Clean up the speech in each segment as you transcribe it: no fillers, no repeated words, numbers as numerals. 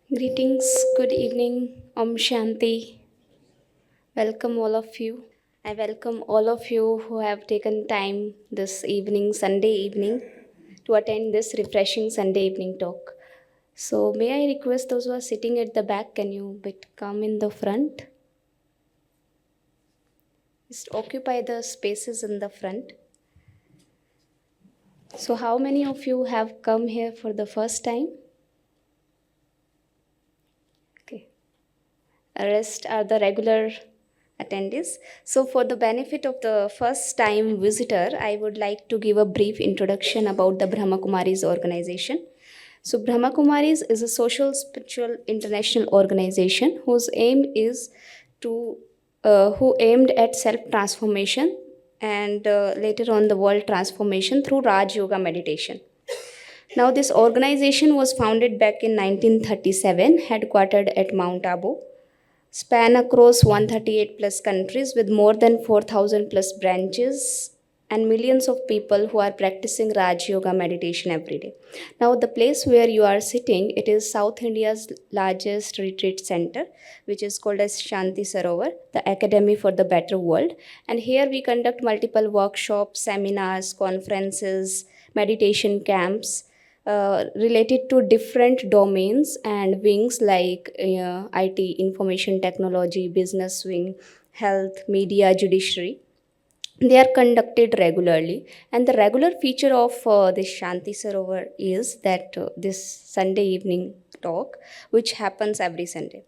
Greetings, good evening, Om Shanti. Welcome all of you. I welcome all of you who have taken time this evening, Sunday evening, to attend this refreshing Sunday evening talk. So, may I request those who are sitting at the back, can you come in the front? Just occupy the spaces in the front. So, how many of you have come here for the first time? Okay. Rest are the regular attendees. So, for the benefit of the first time visitor, I would like to give a brief introduction about the Brahma Kumaris organization. So, Brahma Kumaris is a social spiritual international organization whose aim is to who aimed at self transformation and later on the world transformation through Raj Yoga meditation. Now, this organization was founded back in 1937, headquartered at Mount Abu, span across 138 plus countries with more than 4,000 plus branches and millions of people who are practicing Raj Yoga meditation every day. Now, the place where you are sitting, it is South India's largest retreat center, which is called as Shanti Sarovar, the Academy for the Better World. And here we conduct multiple workshops, seminars, conferences, meditation camps, related to different domains and wings like IT, information technology, business wing, health, media, judiciary. They are conducted regularly, and the regular feature of this Shanti Sarovar is that this Sunday evening talk, which happens every Sunday.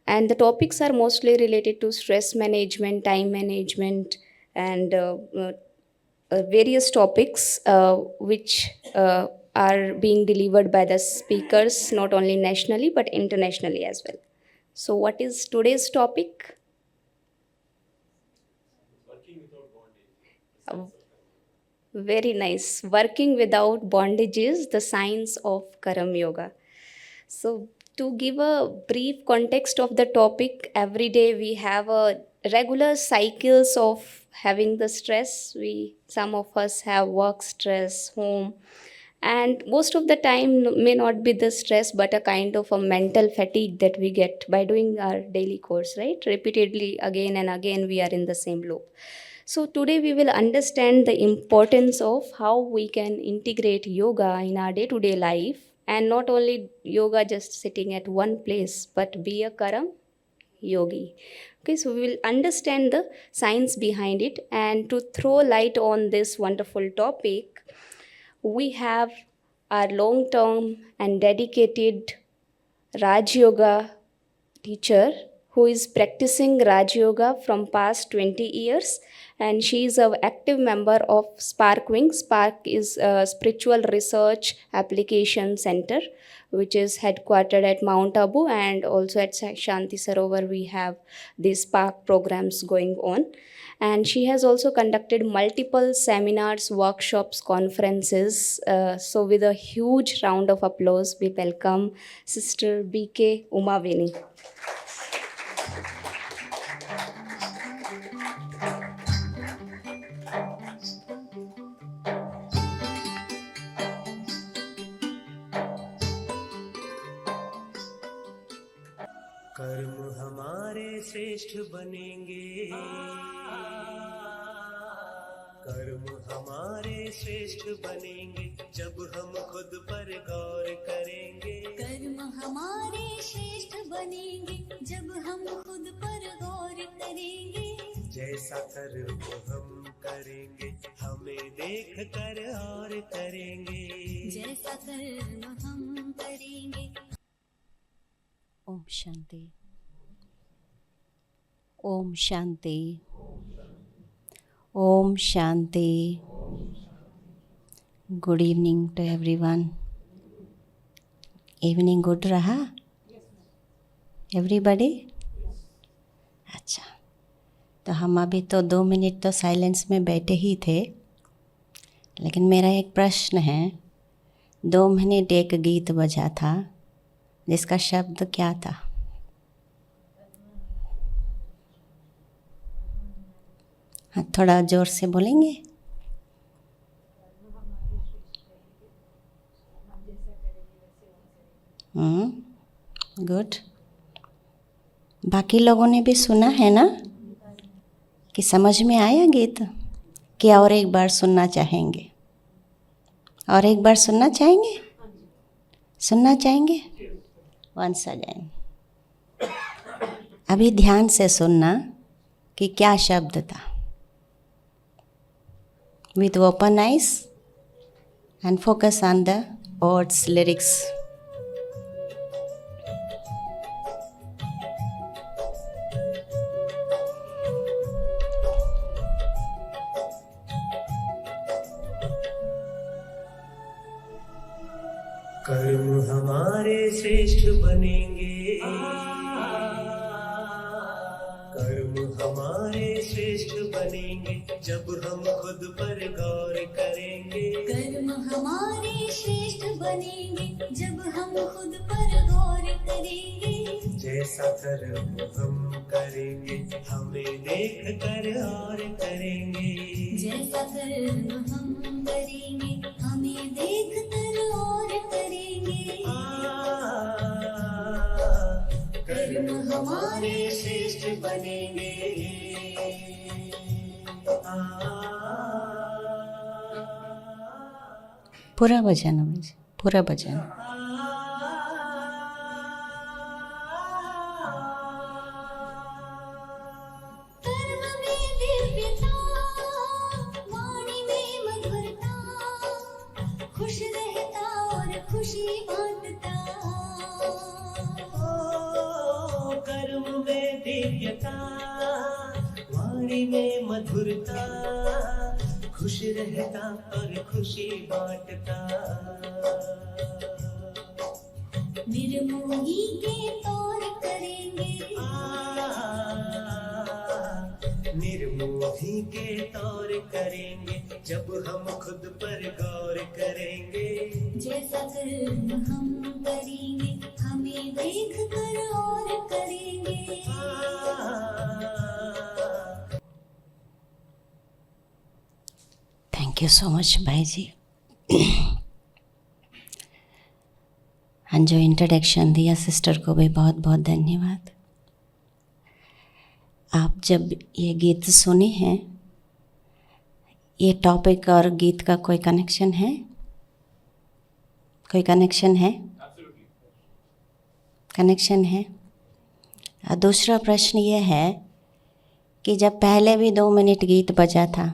And the topics are mostly related to stress management, time management, and various topics which are being delivered by the speakers not only nationally but internationally as well. So, what is today's topic? Uh, Very nice. Working without bondages, the science of Karam Yoga. So, to give a brief context of the topic, every day we have a regular cycles of having the stress. We some of us have work stress, home, and most of the time may not be the stress, but a kind of a mental fatigue that we get by doing our daily course, right? Repeatedly, again and again, we are in the same loop. So, today we will understand the importance of how we can integrate yoga in our day to day life, and not only yoga just sitting at one place, but be a Karam yogi. Okay, so we will understand the science behind it, and to throw light on this wonderful topic, we have our long term and dedicated Raj Yoga teacher who is practicing Raj Yoga from past 20 years, and she is an active member of Spark Wing. Spark is a spiritual research application center which is headquartered at Mount Abu, and also at Shanti Sarovar we have these Spark programs going on. And she has also conducted multiple seminars, workshops, conferences. So, with a huge round of applause, we welcome Sister BK Umavini. कर्म हमारे श्रेष्ठ बनेंगे, कर्म हमारे श्रेष्ठ बनेंगे जब हम खुद पर गौर करेंगे। कर्म हमारे श्रेष्ठ बनेंगे जब हम खुद पर गौर करेंगे। जैसा कर्म हम करेंगे हमें देख कर और करेंगे। जैसा कर्म हम करेंगे। ओम शांति। ओम शांति। ओम शांति। Good evening to everyone. Evening good रहा एवरीबॉडी? अच्छा, तो हम अभी तो 2 मिनट तो साइलेंस में बैठे ही थे, लेकिन मेरा एक प्रश्न है। 2 मिनट एक गीत बजा था जिसका शब्द क्या था? हाँ, थोड़ा ज़ोर से बोलेंगे। गुड। बाकी लोगों ने भी सुना है ना कि समझ में आया गीत, कि और एक बार सुनना चाहेंगे? और एक बार सुनना चाहेंगे? सुनना चाहेंगे? Once again. अभी ध्यान से सुनना कि क्या शब्द था। With open eyes and focus on the words, lyrics. कर्म हमारे श्रेष्ठ बनेंगे, कर्म हमारे श्रेष्ठ बनेंगे जब हम खुद पर गौर करेंगे। कर्म हमारे श्रेष्ठ बनेंगे जब हम खुद पर गौर करेंगे। जैसा कर्म हम करेंगे हमें देख कर और करेंगे। जैसा कर्म हम करेंगे हमें देख कर और करेंगे। कर्म हमारे श्रेष्ठ बनेंगे। पूरा भजन है, पूरा भजन। कर्म में दिव्यता, वाणी में मधुरता, खुश रहता और खुशी बांटता। कर्म में दिव्यता, वाणी में मधुरता, खुश रहता और खुशी बांटता। निर्मोही के तौर करेंगे, निर्मोही के तौर करेंगे जब हम खुद पर गौर करेंगे। जैसा कर्म हम करेंगे हमें देख कर और करेंगे। थैंक यू सो मच भाई जी। हाँ, जो इंट्रोडक्शन दिया सिस्टर को भी बहुत बहुत धन्यवाद। आप जब ये गीत सुने हैं, ये टॉपिक और गीत का कोई कनेक्शन है? कोई कनेक्शन है? कनेक्शन है। और दूसरा प्रश्न ये है कि जब पहले भी 2 मिनट गीत बजा था,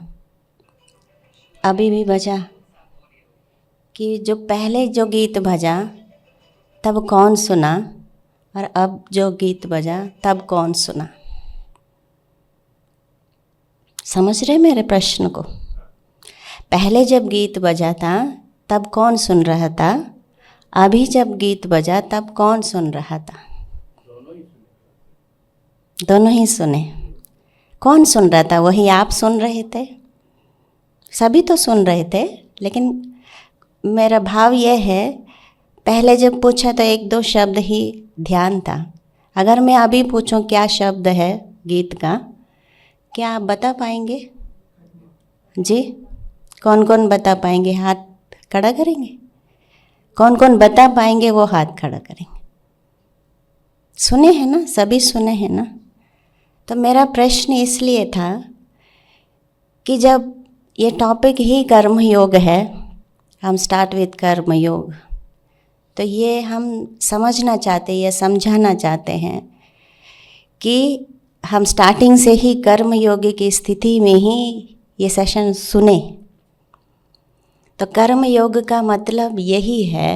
अभी भी बजा, कि जो पहले जो गीत बजा तब कौन सुना और अब जो गीत बजा तब कौन सुना? समझ रहे मेरे प्रश्न को? पहले जब गीत बजा था तब कौन सुन रहा था, अभी जब गीत बजा तब कौन सुन रहा था? दोनों ही सुने। कौन सुन रहा था? वही आप सुन रहे थे? सभी तो सुन रहे थे, लेकिन मेरा भाव यह है, पहले जब पूछा तो 1-2 शब्द ही ध्यान था। अगर मैं अभी पूछूं क्या शब्द है गीत का, क्या आप बता पाएंगे? जी, कौन कौन बता पाएंगे? हाथ खड़ा करेंगे। कौन कौन बता पाएंगे वो हाथ खड़ा करेंगे। सुने हैं ना? सभी सुने हैं ना? तो मेरा प्रश्न इसलिए था कि जब ये टॉपिक ही कर्म योग है, हम स्टार्ट विद कर्म योग, तो ये हम समझना चाहते हैं, समझाना चाहते हैं कि हम स्टार्टिंग से ही कर्म योग की स्थिति में ही ये सेशन सुने। तो कर्म योग का मतलब यही है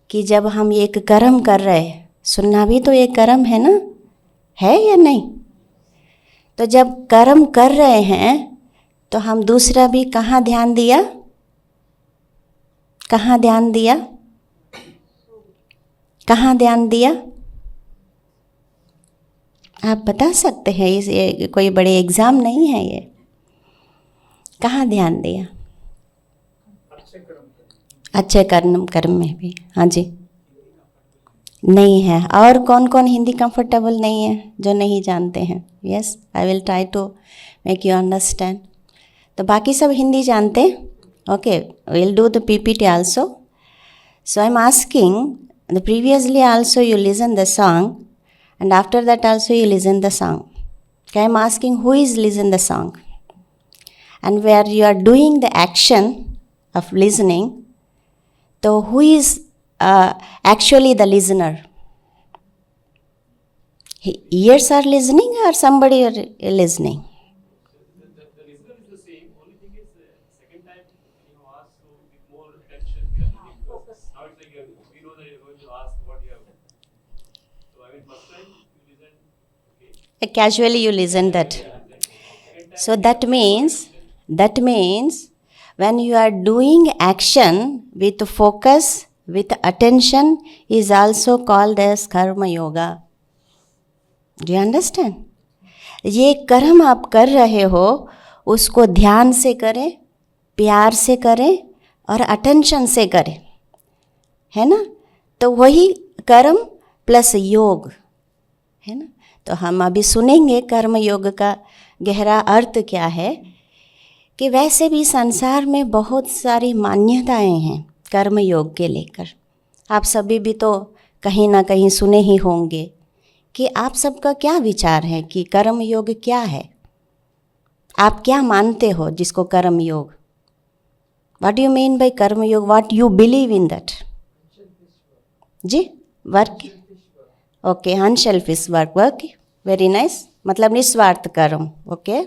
कि जब हम एक कर्म कर रहे, सुनना भी तो एक कर्म है ना, है या नहीं? तो जब कर्म कर रहे हैं तो हम दूसरा भी कहाँ ध्यान दिया? कहाँ ध्यान दिया? कहाँ ध्यान दिया? आप बता सकते हैं, ये कोई बड़े एग्ज़ाम नहीं है ये। कहाँ ध्यान दिया? अच्छे कर्म में भी। हाँ जी, नहीं है। और कौन कौन हिंदी कंफर्टेबल नहीं है, जो नहीं जानते हैं? Yes, I will try to make you understand. तो बाकी सब हिंदी जानते हैं? Okay, will do the PPT also. So I am asking And previously also you listen the song, and after that also you listen the song. Okay, I am asking who is listen the song? And where you are doing the action of listening, so who is actually the listener? Ears are listening or somebody are listening? The listener is the same. Only thing is, second time when you ask, so with more attention we are listening. Because now it's like we know that you're going to ask what you have. So I mean, first time you listen, okay. Casually you listen that. So that means when you are doing action with focus, with attention, is also called as karma yoga. Do you understand? ये कर्म आप कर रहे हो उसको ध्यान से करें, प्यार से करें और अटेंशन से करें, है ना? तो वही कर्म प्लस योग, है ना? तो हम अभी सुनेंगे कर्म योग का गहरा अर्थ क्या है, कि वैसे भी संसार में बहुत सारी मान्यताएं हैं कर्म योग के लेकर. आप सभी भी तो कहीं ना कहीं सुने ही होंगे. कि आप सबका क्या विचार है कि कर्म योग क्या है? आप क्या मानते हो जिसको कर्म yoga? What you mean by karma yoga? What you believe in that? जी, work. Okay, unselfish work. Very nice. मतलब निस्वार्थ कर्म. ओके.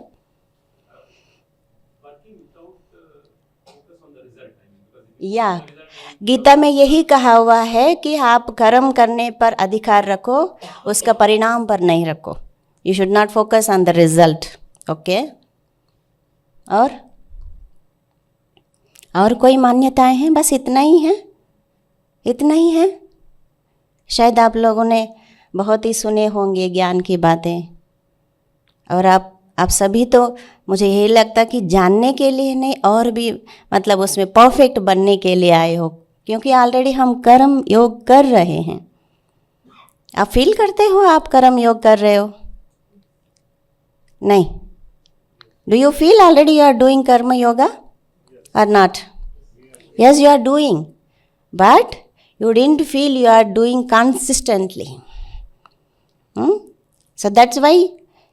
या गीता में यही कहा हुआ है कि आप कर्म करने पर अधिकार रखो, उसका परिणाम पर नहीं रखो. You should not focus on the result. Okay. और कोई मान्यताएं हैं? बस इतना ही है, इतना ही है. शायद आप लोगों ने बहुत ही सुने होंगे ज्ञान की बातें, और आप सभी तो मुझे यही लगता कि जानने के लिए नहीं, और भी मतलब उसमें परफेक्ट बनने के लिए आए हो, क्योंकि ऑलरेडी हम कर्म योग कर रहे हैं. आप फील करते हो आप कर्म योग कर रहे हो? नहीं. Do you feel already you are doing karma yoga और not? Yes, you are doing, but you didn't feel you are doing consistently. So that's why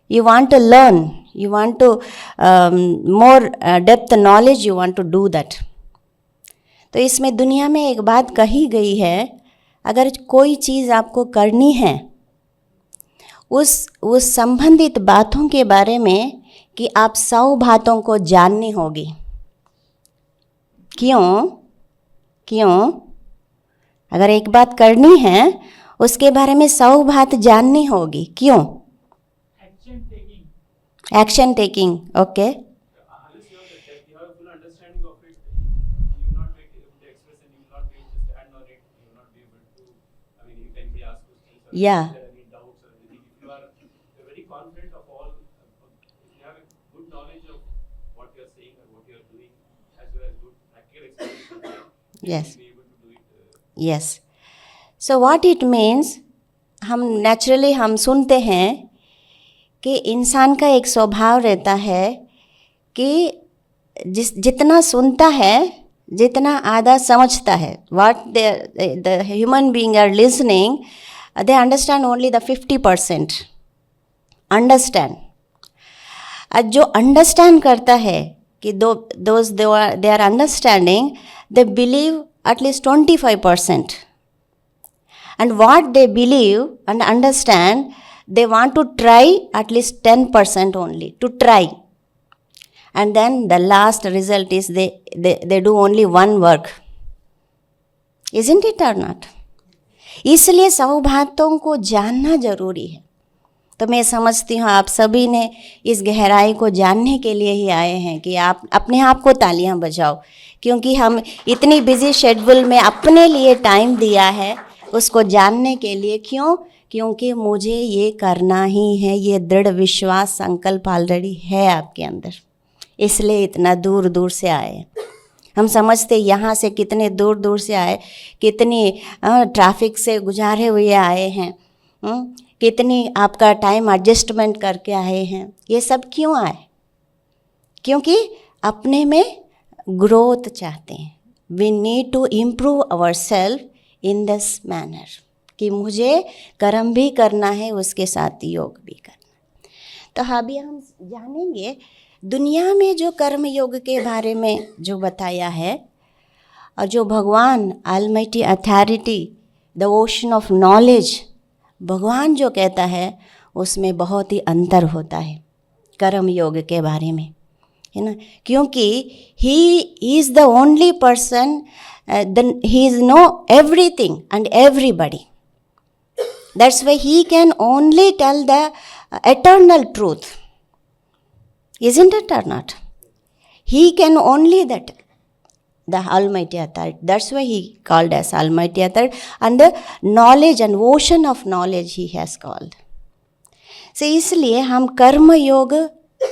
you want to learn, you want to more depth knowledge, you want to do that. तो इसमें दुनिया में एक बात कही गई है, अगर कोई चीज़ आपको करनी है उस संबंधित बातों के बारे में कि आप 100 बातों को जाननी होगी. क्यों? अगर एक बात करनी है उसके बारे में 100 बात जाननी होगी. क्यों? Action taking. ओके. या yes. Yes. So what it means, हम नेचुरली हम सुनते हैं कि इंसान का एक स्वभाव रहता है कि जितना सुनता है जितना आधा समझता है. What the human being are listening, they understand only the 50%. Understand. जो अंडरस्टैंड करता है कि they are understanding, they believe at least 25%. And what they believe and understand, they want to try at least 10% only, to try. And then the last result is they do only one work. Isn't it or not? इसलिए 100 बातों को जानना जरूरी है. तो मैं समझती हूँ आप सभी ने इस गहराई को जानने के लिए ही आए हैं कि आप अपने आप को तालियां बजाओ, क्योंकि हम इतनी बिजी शेड्यूल में अपने लिए टाइम दिया है उसको जानने के लिए. क्यों? क्योंकि मुझे ये करना ही है. ये दृढ़ विश्वास संकल्प ऑलरेडी है आपके अंदर, इसलिए इतना दूर दूर से आए. हम समझते यहाँ से कितने दूर दूर से आए, कितनी ट्रैफिक से गुजारे हुए आए हैं, कितनी आपका टाइम एडजस्टमेंट करके आए हैं. ये सब क्यों आए? क्योंकि अपने में ग्रोथ चाहते हैं. We need to improve our self in this manner कि मुझे कर्म भी करना है, उसके साथ योग भी करना। तो अभी हम जानेंगे दुनिया में जो कर्म योग के बारे में जो बताया है, और जो भगवान almighty authority, the ocean of knowledge, भगवान जो कहता है उसमें बहुत ही अंतर होता है कर्म योग के बारे में, है ना। क्योंकि he is the only person, he is no everything and everybody, that's why he can only tell the eternal truth, isn't it or not? He can only that, the Almighty Authority. That's why he called as Almighty Authority, and the knowledge and ocean of knowledge he has called. So इसलिए हम कर्म योग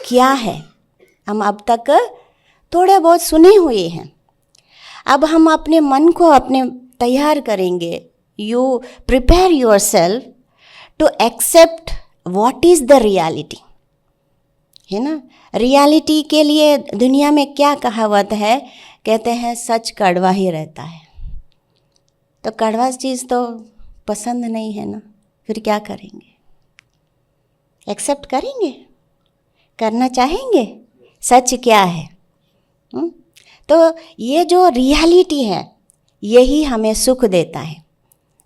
क्या है, हम अब तक थोड़े बहुत सुने हुए हैं। अब हम अपने मन को अपने तैयार करेंगे। You prepare yourself to accept what is the reality, है ना। रियलिटी के लिए दुनिया में क्या कहावत है, कहते हैं सच कड़वा ही रहता है। तो कड़वा चीज़ तो पसंद नहीं है ना, फिर क्या करेंगे? एक्सेप्ट करेंगे, करना चाहेंगे। सच क्या है? तो ये जो रियलिटी है यही हमें सुख देता है।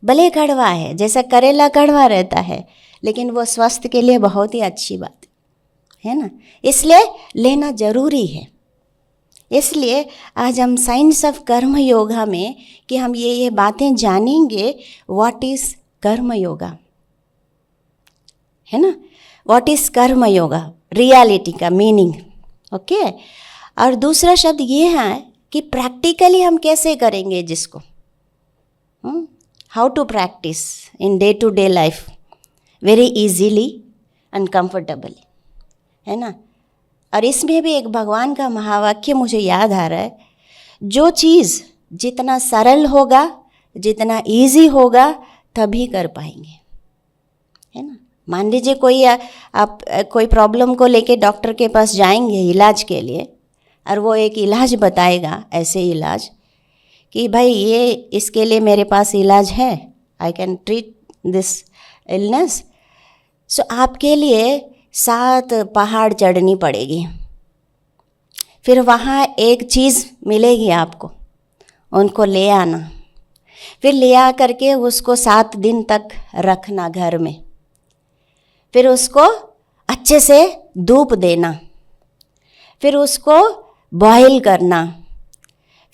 भले कड़वा है, जैसा करेला कड़वा रहता है, लेकिन वो स्वास्थ्य के लिए बहुत ही अच्छी बात है ना, इसलिए लेना जरूरी है। इसलिए आज हम साइंस ऑफ कर्म योगा में कि हम ये बातें जानेंगे, व्हाट इज़ कर्म योगा, है ना, व्हाट इज़ कर्म योगा, रियलिटी का मीनिंग, ओके। और दूसरा शब्द ये है कि प्रैक्टिकली हम कैसे करेंगे जिसको, how to practice in day to day life very easily and comfortably, है ना। और इसमें भी एक भगवान का महावाक्य मुझे याद आ रहा है, जो चीज़ जितना सरल होगा, जितना इजी होगा, तभी कर पाएंगे, है ना। मान लीजिए कोई आप कोई प्रॉब्लम को लेके डॉक्टर के पास जाएंगे इलाज के लिए, और वो एक इलाज बताएगा, ऐसे इलाज कि भाई ये इसके लिए मेरे पास इलाज है, I can treat this illness. So आपके लिए 7 पहाड़ चढ़नी पड़ेगी, फिर वहाँ एक चीज़ मिलेगी आपको, उनको ले आना, फिर ले आ करके उसको 7 दिन तक रखना घर में, फिर उसको अच्छे से धूप देना, फिर उसको बॉईल करना,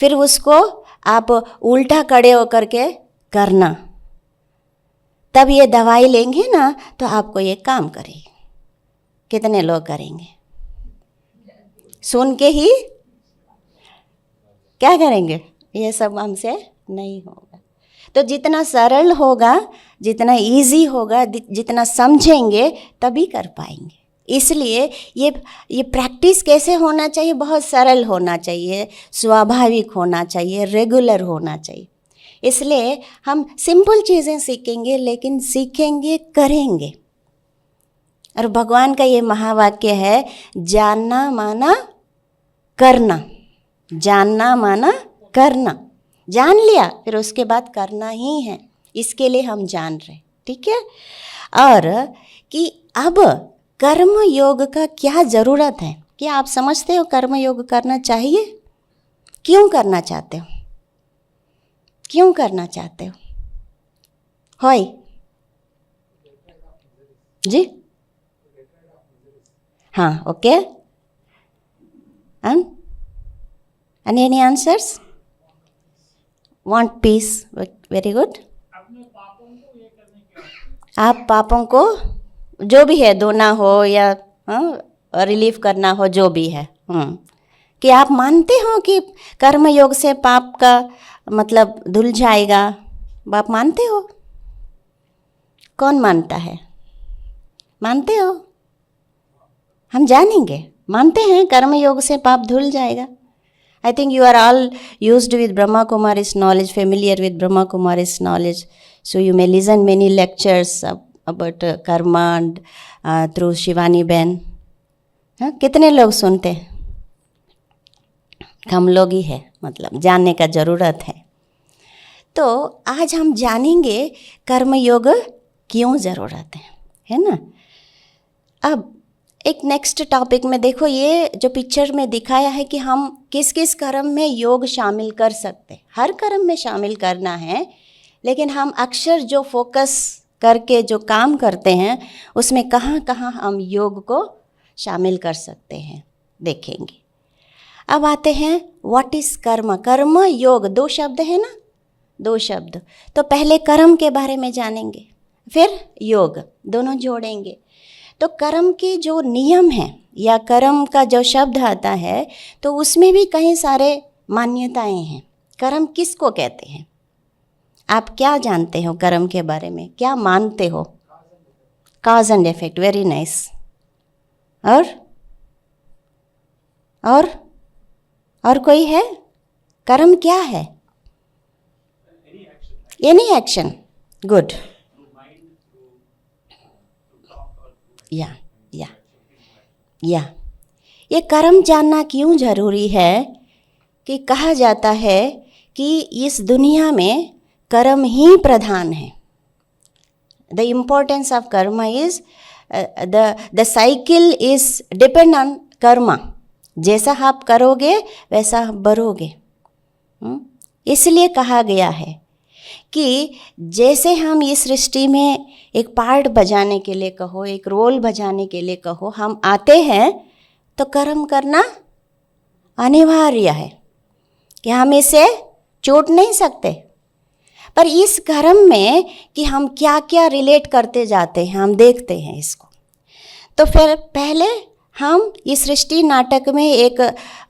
फिर उसको आप उल्टा खड़े होकर के करना, तब ये दवाई लेंगे ना तो आपको ये काम करेगी। कितने लोग करेंगे? सुन के ही क्या करेंगे? ये सब हमसे नहीं होगा। तो जितना सरल होगा, जितना इजी होगा, जितना समझेंगे, तभी कर पाएंगे। इसलिए ये प्रैक्टिस कैसे होना चाहिए? बहुत सरल होना चाहिए, स्वाभाविक होना चाहिए, रेगुलर होना चाहिए। इसलिए हम सिंपल चीज़ें सीखेंगे, लेकिन सीखेंगे, करेंगे। और भगवान का ये महावाक्य है, जानना माना करना, जानना माना करना। जान लिया, फिर उसके बाद करना ही है, इसके लिए हम जान रहे, ठीक है। और कि अब कर्म योग का क्या ज़रूरत है? क्या आप समझते हो कर्म योग करना चाहिए? क्यों करना चाहते हो? क्यों करना चाहते हो? होय जी, हाँ, okay. And any answers? Want peace? Very good. आप पापों को जो भी है, धोना हो या रिलीफ करना हो, जो भी है, कि आप मानते हो कि कर्म योग से पाप का मतलब धुल जाएगा? आप मानते हो? कौन मानता है? मानते हो? हम जानेंगे, मानते हैं कर्म योग से पाप धुल जाएगा। I think you are all used with Brahma Kumari's knowledge, familiar with Brahma Kumari's knowledge. So you may listen many lectures about karma and through Shivani Ben. हाँ, कितने लोग सुनते हैं? कम लोग ही है, मतलब जानने का ज़रूरत है। तो आज हम जानेंगे कर्म योग क्यों ज़रूरत है ना। अब एक नेक्स्ट टॉपिक में देखो, ये जो पिक्चर में दिखाया है कि हम किस किस कर्म में योग शामिल कर सकते हैं। हर कर्म में शामिल करना है, लेकिन हम अक्सर जो फोकस करके जो काम करते हैं उसमें कहाँ कहाँ हम योग को शामिल कर सकते हैं देखेंगे। अब आते हैं व्हाट इज़ कर्म। कर्म योग 2 शब्द है ना, 2 शब्द। तो पहले कर्म के बारे में जानेंगे, फिर योग, दोनों जोड़ेंगे। तो कर्म के जो नियम हैं या कर्म का जो शब्द आता है तो उसमें भी कई सारे मान्यताएं हैं। कर्म किसको कहते हैं? आप क्या जानते हो कर्म के बारे में, क्या मानते हो? Cause and effect, very nice. और कोई है? कर्म क्या है? Any action, good. या ये कर्म जानना क्यों ज़रूरी है कि कहा जाता है कि इस दुनिया में कर्म ही प्रधान है। द इम्पोर्टेंस ऑफ कर्म is the cycle is depend on Karma. जैसा आप करोगे वैसा आप बरोगे। इसलिए कहा गया है कि जैसे हम इस सृष्टि में एक पार्ट बजाने के लिए कहो, एक रोल बजाने के लिए कहो, हम आते हैं तो कर्म करना अनिवार्य है कि हम इसे छूट नहीं सकते। पर इस कर्म में कि हम क्या क्या रिलेट करते जाते हैं, हम देखते हैं इसको। तो फिर पहले हम इस सृष्टि नाटक में एक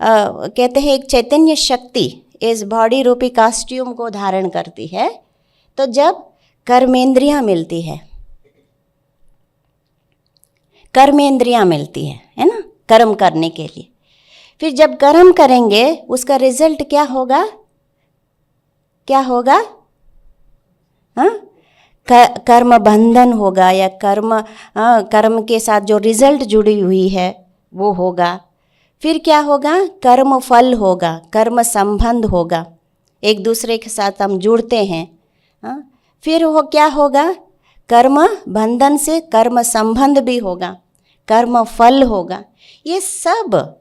कहते हैं एक चैतन्य शक्ति इस बॉडी रूपी कॉस्ट्यूम को धारण करती है। तो जब कर्मेंद्रियां मिलती है, कर्मेंद्रियां मिलती है ना, कर्म करने के लिए। फिर जब कर्म करेंगे उसका रिजल्ट क्या होगा? क्या होगा? कर्म बंधन होगा या कर्म के साथ जो रिजल्ट जुड़ी हुई है वो होगा। फिर क्या होगा? कर्म फल होगा, कर्म संबंध होगा, एक दूसरे के साथ हम जुड़ते हैं। फिर वो क्या होगा? कर्म बंधन से कर्म संबंध भी होगा, कर्म फल होगा। ये सब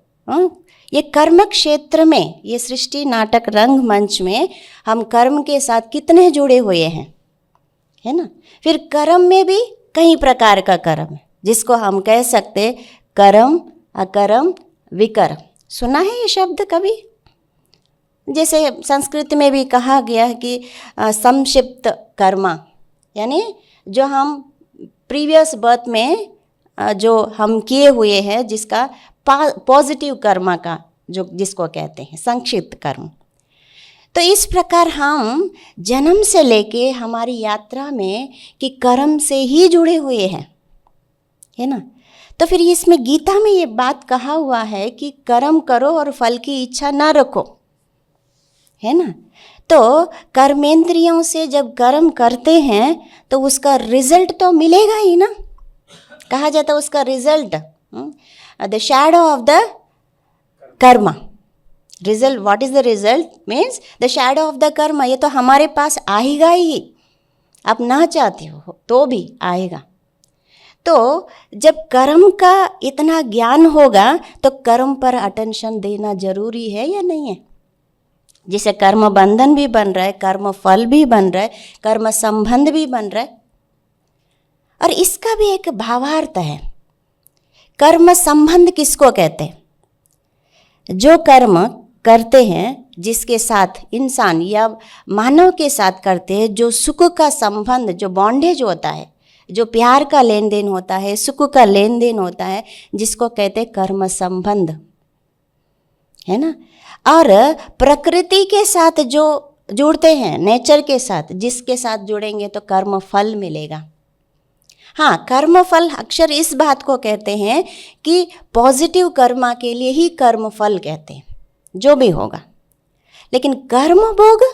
ये कर्म क्षेत्र में, ये सृष्टि नाटक रंगमंच में हम कर्म के साथ कितने जुड़े हुए हैं, है ना। फिर कर्म में भी कई प्रकार का कर्म है जिसको हम कह सकते कर्म, अकर्म, विकर्म। सुना है ये शब्द कभी? जैसे संस्कृत में भी कहा गया है कि संक्षिप्त कर्मा, यानी जो हम प्रीवियस बर्थ में जो हम किए हुए हैं जिसका पॉजिटिव कर्मा का जो जिसको कहते हैं संक्षिप्त कर्म। तो इस प्रकार हम जन्म से लेके हमारी यात्रा में कि कर्म से ही जुड़े हुए हैं, है ना। तो फिर इसमें गीता में ये बात कहा हुआ है कि कर्म करो और फल की इच्छा ना रखो, है ना। तो कर्मेंद्रियों से जब कर्म करते हैं तो उसका रिजल्ट तो मिलेगा ही ना। कहा जाता है उसका result the shadow of the Karma. Result, what is the result means the shadow of the Karma. ये तो हमारे पास आएगा ही, आप ना चाहते हो तो भी आएगा। तो जब कर्म का इतना ज्ञान होगा तो कर्म पर अटेंशन देना जरूरी है या नहीं है। जैसे कर्म बंधन भी बन रहा है, कर्म फल भी बन रहा है, कर्म संबंध भी बन रहा है। और इसका भी एक भावार्थ है। कर्म संबंध किसको कहते हैं? जो कर्म करते हैं जिसके साथ इंसान या मानव के साथ करते हैं, जो सुख का संबंध, जो बॉन्डेज होता है, जो प्यार का लेन देन होता है, सुख का लेन देन होता है, जिसको कहते हैं कर्म संबंध, है ना। और प्रकृति के साथ जो जुड़ते हैं, नेचर के साथ, जिसके साथ जुड़ेंगे तो कर्म फल मिलेगा। हाँ, कर्म फल अक्सर इस बात को कहते हैं कि पॉजिटिव कर्मा के लिए ही कर्म फल कहते हैं, जो भी होगा। लेकिन कर्म भोग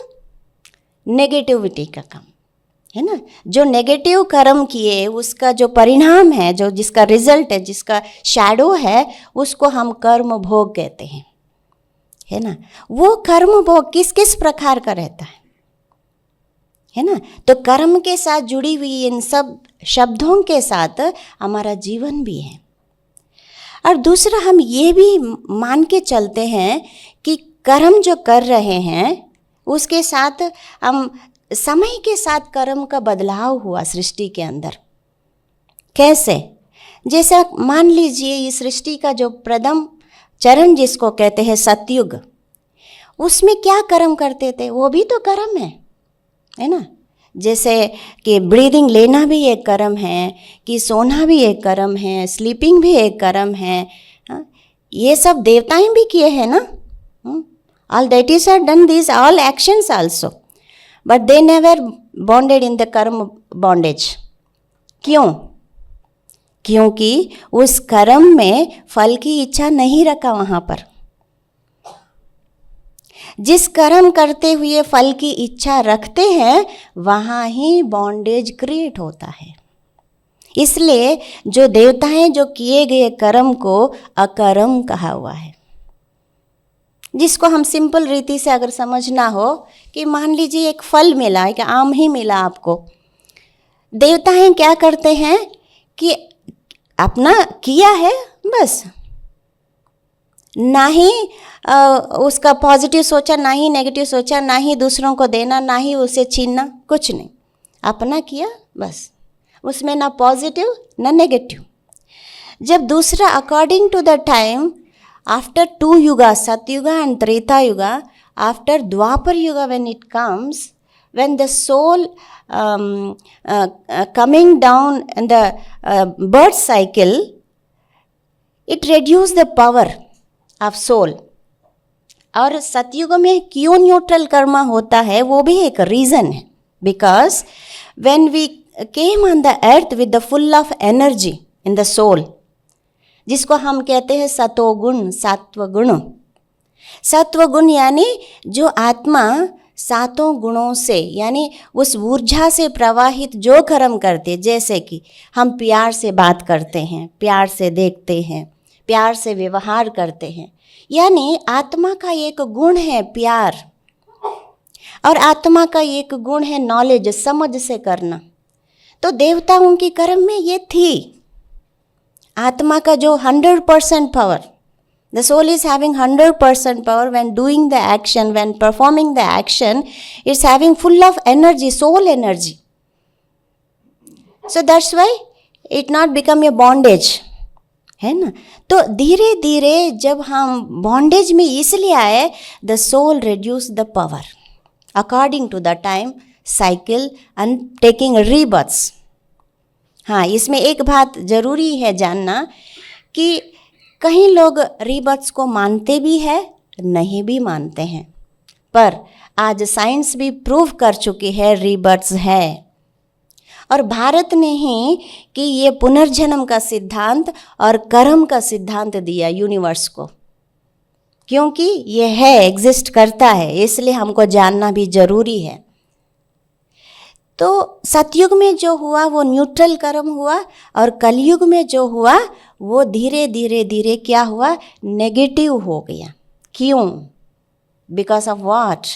नेगेटिविटी का काम है ना। जो नेगेटिव कर्म किए उसका जो परिणाम है, जो जिसका रिजल्ट है, जिसका शैडो है, उसको हम कर्म भोग कहते हैं, है ना। वो कर्म भोग किस किस प्रकार का रहता है? है ना। तो कर्म के साथ जुड़ी हुई इन सब शब्दों के साथ हमारा जीवन भी है। और दूसरा, हम ये भी मान के चलते हैं कि कर्म जो कर रहे हैं उसके साथ हम समय के साथ कर्म का बदलाव हुआ सृष्टि के अंदर। कैसे? जैसा मान लीजिए इस सृष्टि का जो प्रथम चरण जिसको कहते हैं सतयुग, उसमें क्या कर्म करते थे? वो भी तो कर्म है ना। जैसे कि ब्रीदिंग लेना भी एक कर्म है, कि सोना भी एक कर्म है, स्लीपिंग भी एक कर्म है। ये सब देवताएं भी किए हैं ना। All that is are done this all actions also, but they never bonded in the karma bondage. क्यों? क्योंकि उस कर्म में फल की इच्छा नहीं रखा वहाँ पर। जिस कर्म करते हुए फल की इच्छा रखते हैं वहाँ ही बॉन्डेज क्रिएट होता है। इसलिए जो देवताएं जो किए गए कर्म को अकर्म कहा हुआ है। जिसको हम सिंपल रीति से अगर समझना हो कि मान लीजिए एक फल मिला, एक आम ही मिला आपको, देवताएं क्या करते हैं कि अपना किया है बस, ना ही उसका पॉजिटिव सोचा, ना ही नेगेटिव सोचा, ना ही दूसरों को देना, ना ही उसे छीनना, कुछ नहीं, अपना किया बस, उसमें ना पॉजिटिव ना नेगेटिव। जब दूसरा according to the time after 2 yuga, Satyuga and Treta yuga, after Dwapar yuga when it comes, when the soul coming down in the birth cycle, it reduce the power of soul. और सतयुग में क्यों न्यूट्रल कर्म होता है वो भी एक रीज़न है, because when we came on the earth with the full of energy in the soul, जिसको हम कहते हैं सतोगुण, सात्वगुण। सत्वगुण यानी जो आत्मा सातों गुणों से, यानी उस ऊर्जा से प्रवाहित जो कर्म करते, जैसे कि हम प्यार से बात करते हैं, प्यार से देखते हैं, प्यार से व्यवहार करते हैं, यानी आत्मा का एक गुण है प्यार, और आत्मा का एक गुण है नॉलेज, समझ से करना। तो देवताओं की कर्म में ये थी आत्मा का जो 100% power, the soul is having 100% power when doing the action, when performing the action, it's having full of energy, soul energy. So that's why it not become a bondage, है ना। तो धीरे धीरे जब हम बॉन्डेज में इसलिए आए, the soul reduce the power according to the time cycle and taking rebirths. हाँ, इसमें एक बात ज़रूरी है जानना कि कहीं लोग रीबर्थ्स को मानते भी हैं, नहीं भी मानते हैं, पर आज साइंस भी प्रूव कर चुकी है रीबर्थ्स है। और भारत ने ही कि ये पुनर्जन्म का सिद्धांत और कर्म का सिद्धांत दिया यूनिवर्स को, क्योंकि ये है, एग्जिस्ट करता है, इसलिए हमको जानना भी ज़रूरी है। तो सतयुग में जो हुआ वो न्यूट्रल कर्म हुआ, और कलयुग में जो हुआ वो धीरे धीरे धीरे क्या हुआ, नेगेटिव हो गया। क्यों? Because of what?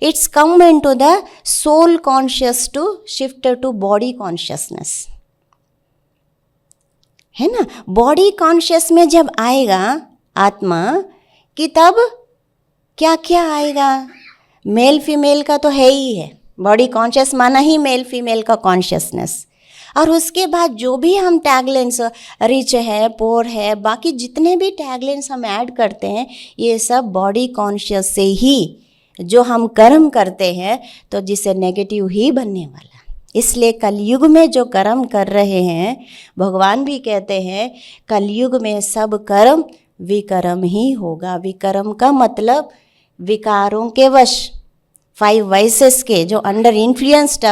It's come into the soul conscious to shift to body consciousness, है ना। बॉडी कॉन्शियस में जब आएगा आत्मा कि तब क्या क्या आएगा, मेल फीमेल का तो है ही है, बॉडी कॉन्शियस माना ही मेल फीमेल का कॉन्शियसनेस। और उसके बाद जो भी हम टैगलाइन्स, रिच है, पोर है, बाकी जितने भी टैगलाइन्स हम ऐड करते हैं, ये सब बॉडी कॉन्शियस से ही जो हम कर्म करते हैं, तो जिससे नेगेटिव ही बनने वाला। इसलिए कलयुग में जो कर्म कर रहे हैं, भगवान भी कहते हैं कलयुग में सब कर्म विकर्म ही होगा। विकर्म का मतलब विकारों के वश, 5 vices के जो under influenced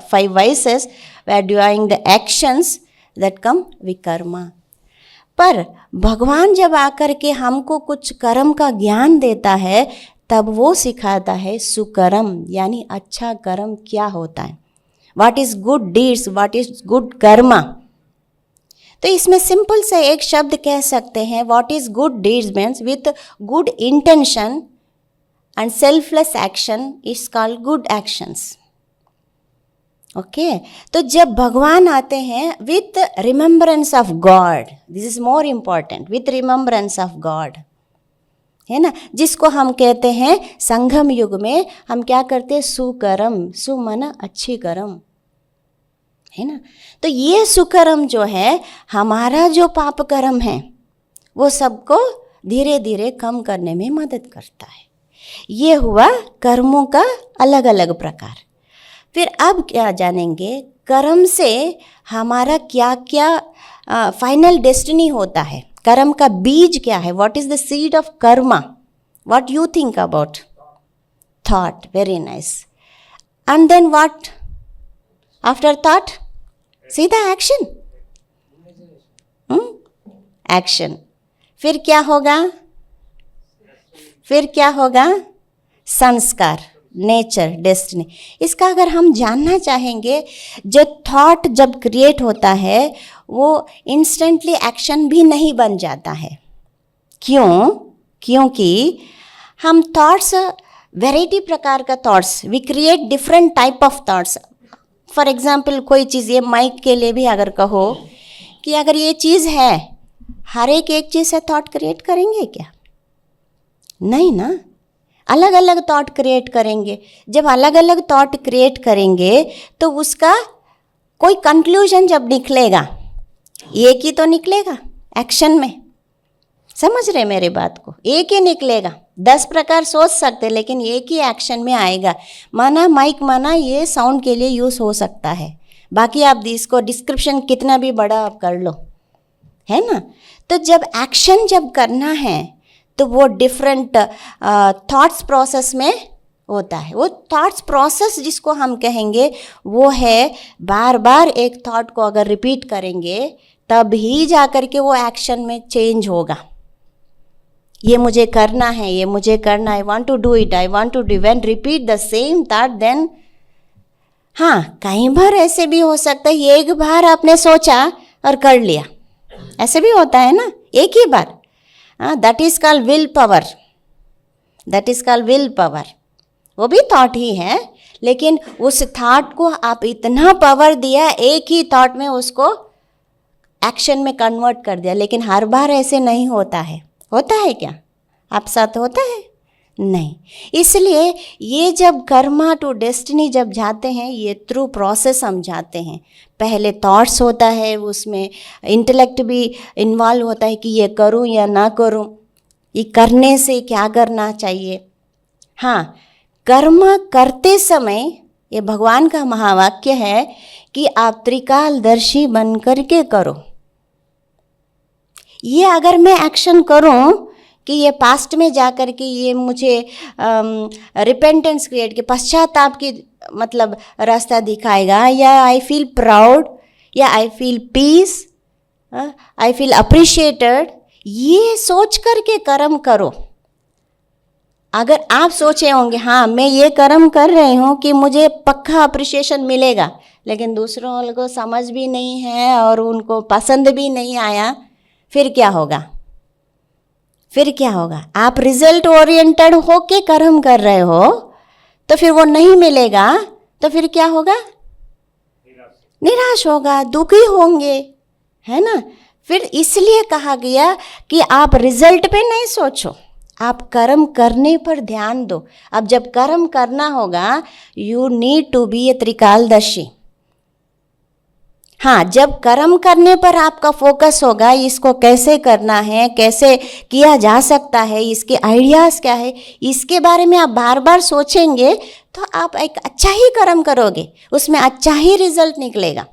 5 vices were doing the actions that come विकर्मा। पर भगवान जब आकर के हमको कुछ कर्म का ज्ञान देता है, तब वो सिखाता है सुकर्म, यानी अच्छा कर्म क्या होता है, what is good deeds, what is good Karma. तो इसमें सिंपल से एक शब्द कह सकते हैं, what is good deeds means with good intention and selfless action is called good actions. Okay तो जब भगवान आते हैं with remembrance of God, this is more important, with remembrance of God, है ना, जिसको हम कहते हैं संगम युग में हम क्या करते हैं, सुकर्म, सु माना अच्छी कर्म, है ना। तो ये सुकर्म जो है हमारा जो पाप कर्म है वो सबको धीरे धीरे कम करने में मदद करता है। ये हुआ कर्मों का अलग अलग प्रकार। फिर अब क्या जानेंगे, कर्म से हमारा क्या क्या फाइनल डेस्टिनी होता है, कर्म का बीज क्या है, what is the seed of karma, what you think about thought, very nice, and then what after thought, सीधा एक्शन, एक्शन, फिर क्या होगा, फिर क्या होगा, संस्कार, नेचर, डेस्टिनी। इसका अगर हम जानना चाहेंगे, जो थॉट जब क्रिएट होता है वो इंस्टेंटली एक्शन भी नहीं बन जाता है। क्यों? क्योंकि हम थॉट्स, वैरायटी प्रकार का thoughts, we create different type of thoughts. For example कोई चीज़, ये माइक के लिए भी अगर कहो कि अगर ये चीज़ है, हर एक चीज़ से थॉट क्रिएट करेंगे क्या? नहीं ना, अलग अलग थॉट क्रिएट करेंगे। जब अलग अलग थॉट क्रिएट करेंगे तो उसका कोई कंक्लूजन जब निकलेगा, एक ही तो निकलेगा एक्शन में, समझ रहे मेरे बात को, एक ही निकलेगा। 10 प्रकार सोच सकते लेकिन एक ही एक्शन में आएगा। माना माइक, माना ये साउंड के लिए यूज़ हो सकता है, बाकी आप इसको डिस्क्रिप्शन कितना भी बड़ा आप कर लो, है ना। तो जब एक्शन जब करना है तो वो डिफरेंट थॉट्स प्रोसेस में होता है। वो थॉट्स प्रोसेस जिसको हम कहेंगे वो है बार बार एक थॉट को अगर रिपीट करेंगे तब ही जा कर के वो एक्शन में चेंज होगा। ये मुझे करना है, ये मुझे करना है, I want to do it, I want to do, when repeat the same thought then, हाँ कई बार ऐसे भी हो सकता है एक बार आपने सोचा और कर लिया, ऐसे भी होता है ना, एक ही बार, that is called will power, that is called will power. वो भी थॉट ही है लेकिन उस थॉट को आप इतना पावर दिया, एक ही थॉट में उसको एक्शन में कन्वर्ट कर दिया। लेकिन हर बार ऐसे नहीं होता है, होता है क्या आप साथ, होता है नहीं। इसलिए ये जब कर्मा टू डेस्टिनी जब जाते हैं, ये थ्रू प्रोसेस हम जाते हैं। पहले थॉट्स होता है, उसमें इंटेलेक्ट भी इन्वॉल्व होता है कि ये करूं या ना करूं, ये करने से क्या करना चाहिए। हाँ, कर्म करते समय ये भगवान का महावाक्य है कि आप त्रिकालदर्शी बन करके करो। ये अगर मैं एक्शन करूं कि ये पास्ट में जा कर के ये मुझे रिपेंटेंस क्रिएट के पश्चाताप की मतलब रास्ता दिखाएगा, या आई फील प्राउड, या I feel peace, I feel appreciated, ये सोच करके कर्म करो। अगर आप सोचे होंगे हाँ मैं ये कर्म कर रही हूँ कि मुझे पक्का अप्रिशिएशन मिलेगा, लेकिन दूसरों को समझ भी नहीं है और उनको पसंद भी नहीं आया, फिर क्या होगा? फिर क्या होगा? आप रिजल्ट ओरिएंटेड होके कर्म कर रहे हो तो फिर वो नहीं मिलेगा तो फिर क्या होगा? निराश होगा, दुखी होंगे, है ना। फिर इसलिए कहा गया कि आप रिजल्ट पे नहीं सोचो, आप कर्म करने पर ध्यान दो। अब जब कर्म करना होगा, यू नीड टू बी ए त्रिकालदर्शी। हाँ, जब कर्म करने पर आपका फोकस होगा, इसको कैसे करना है, कैसे किया जा सकता है, इसके आइडियाज़ क्या है, इसके बारे में आप बार बार सोचेंगे तो आप एक अच्छा ही कर्म करोगे, उसमें अच्छा ही रिजल्ट निकलेगा।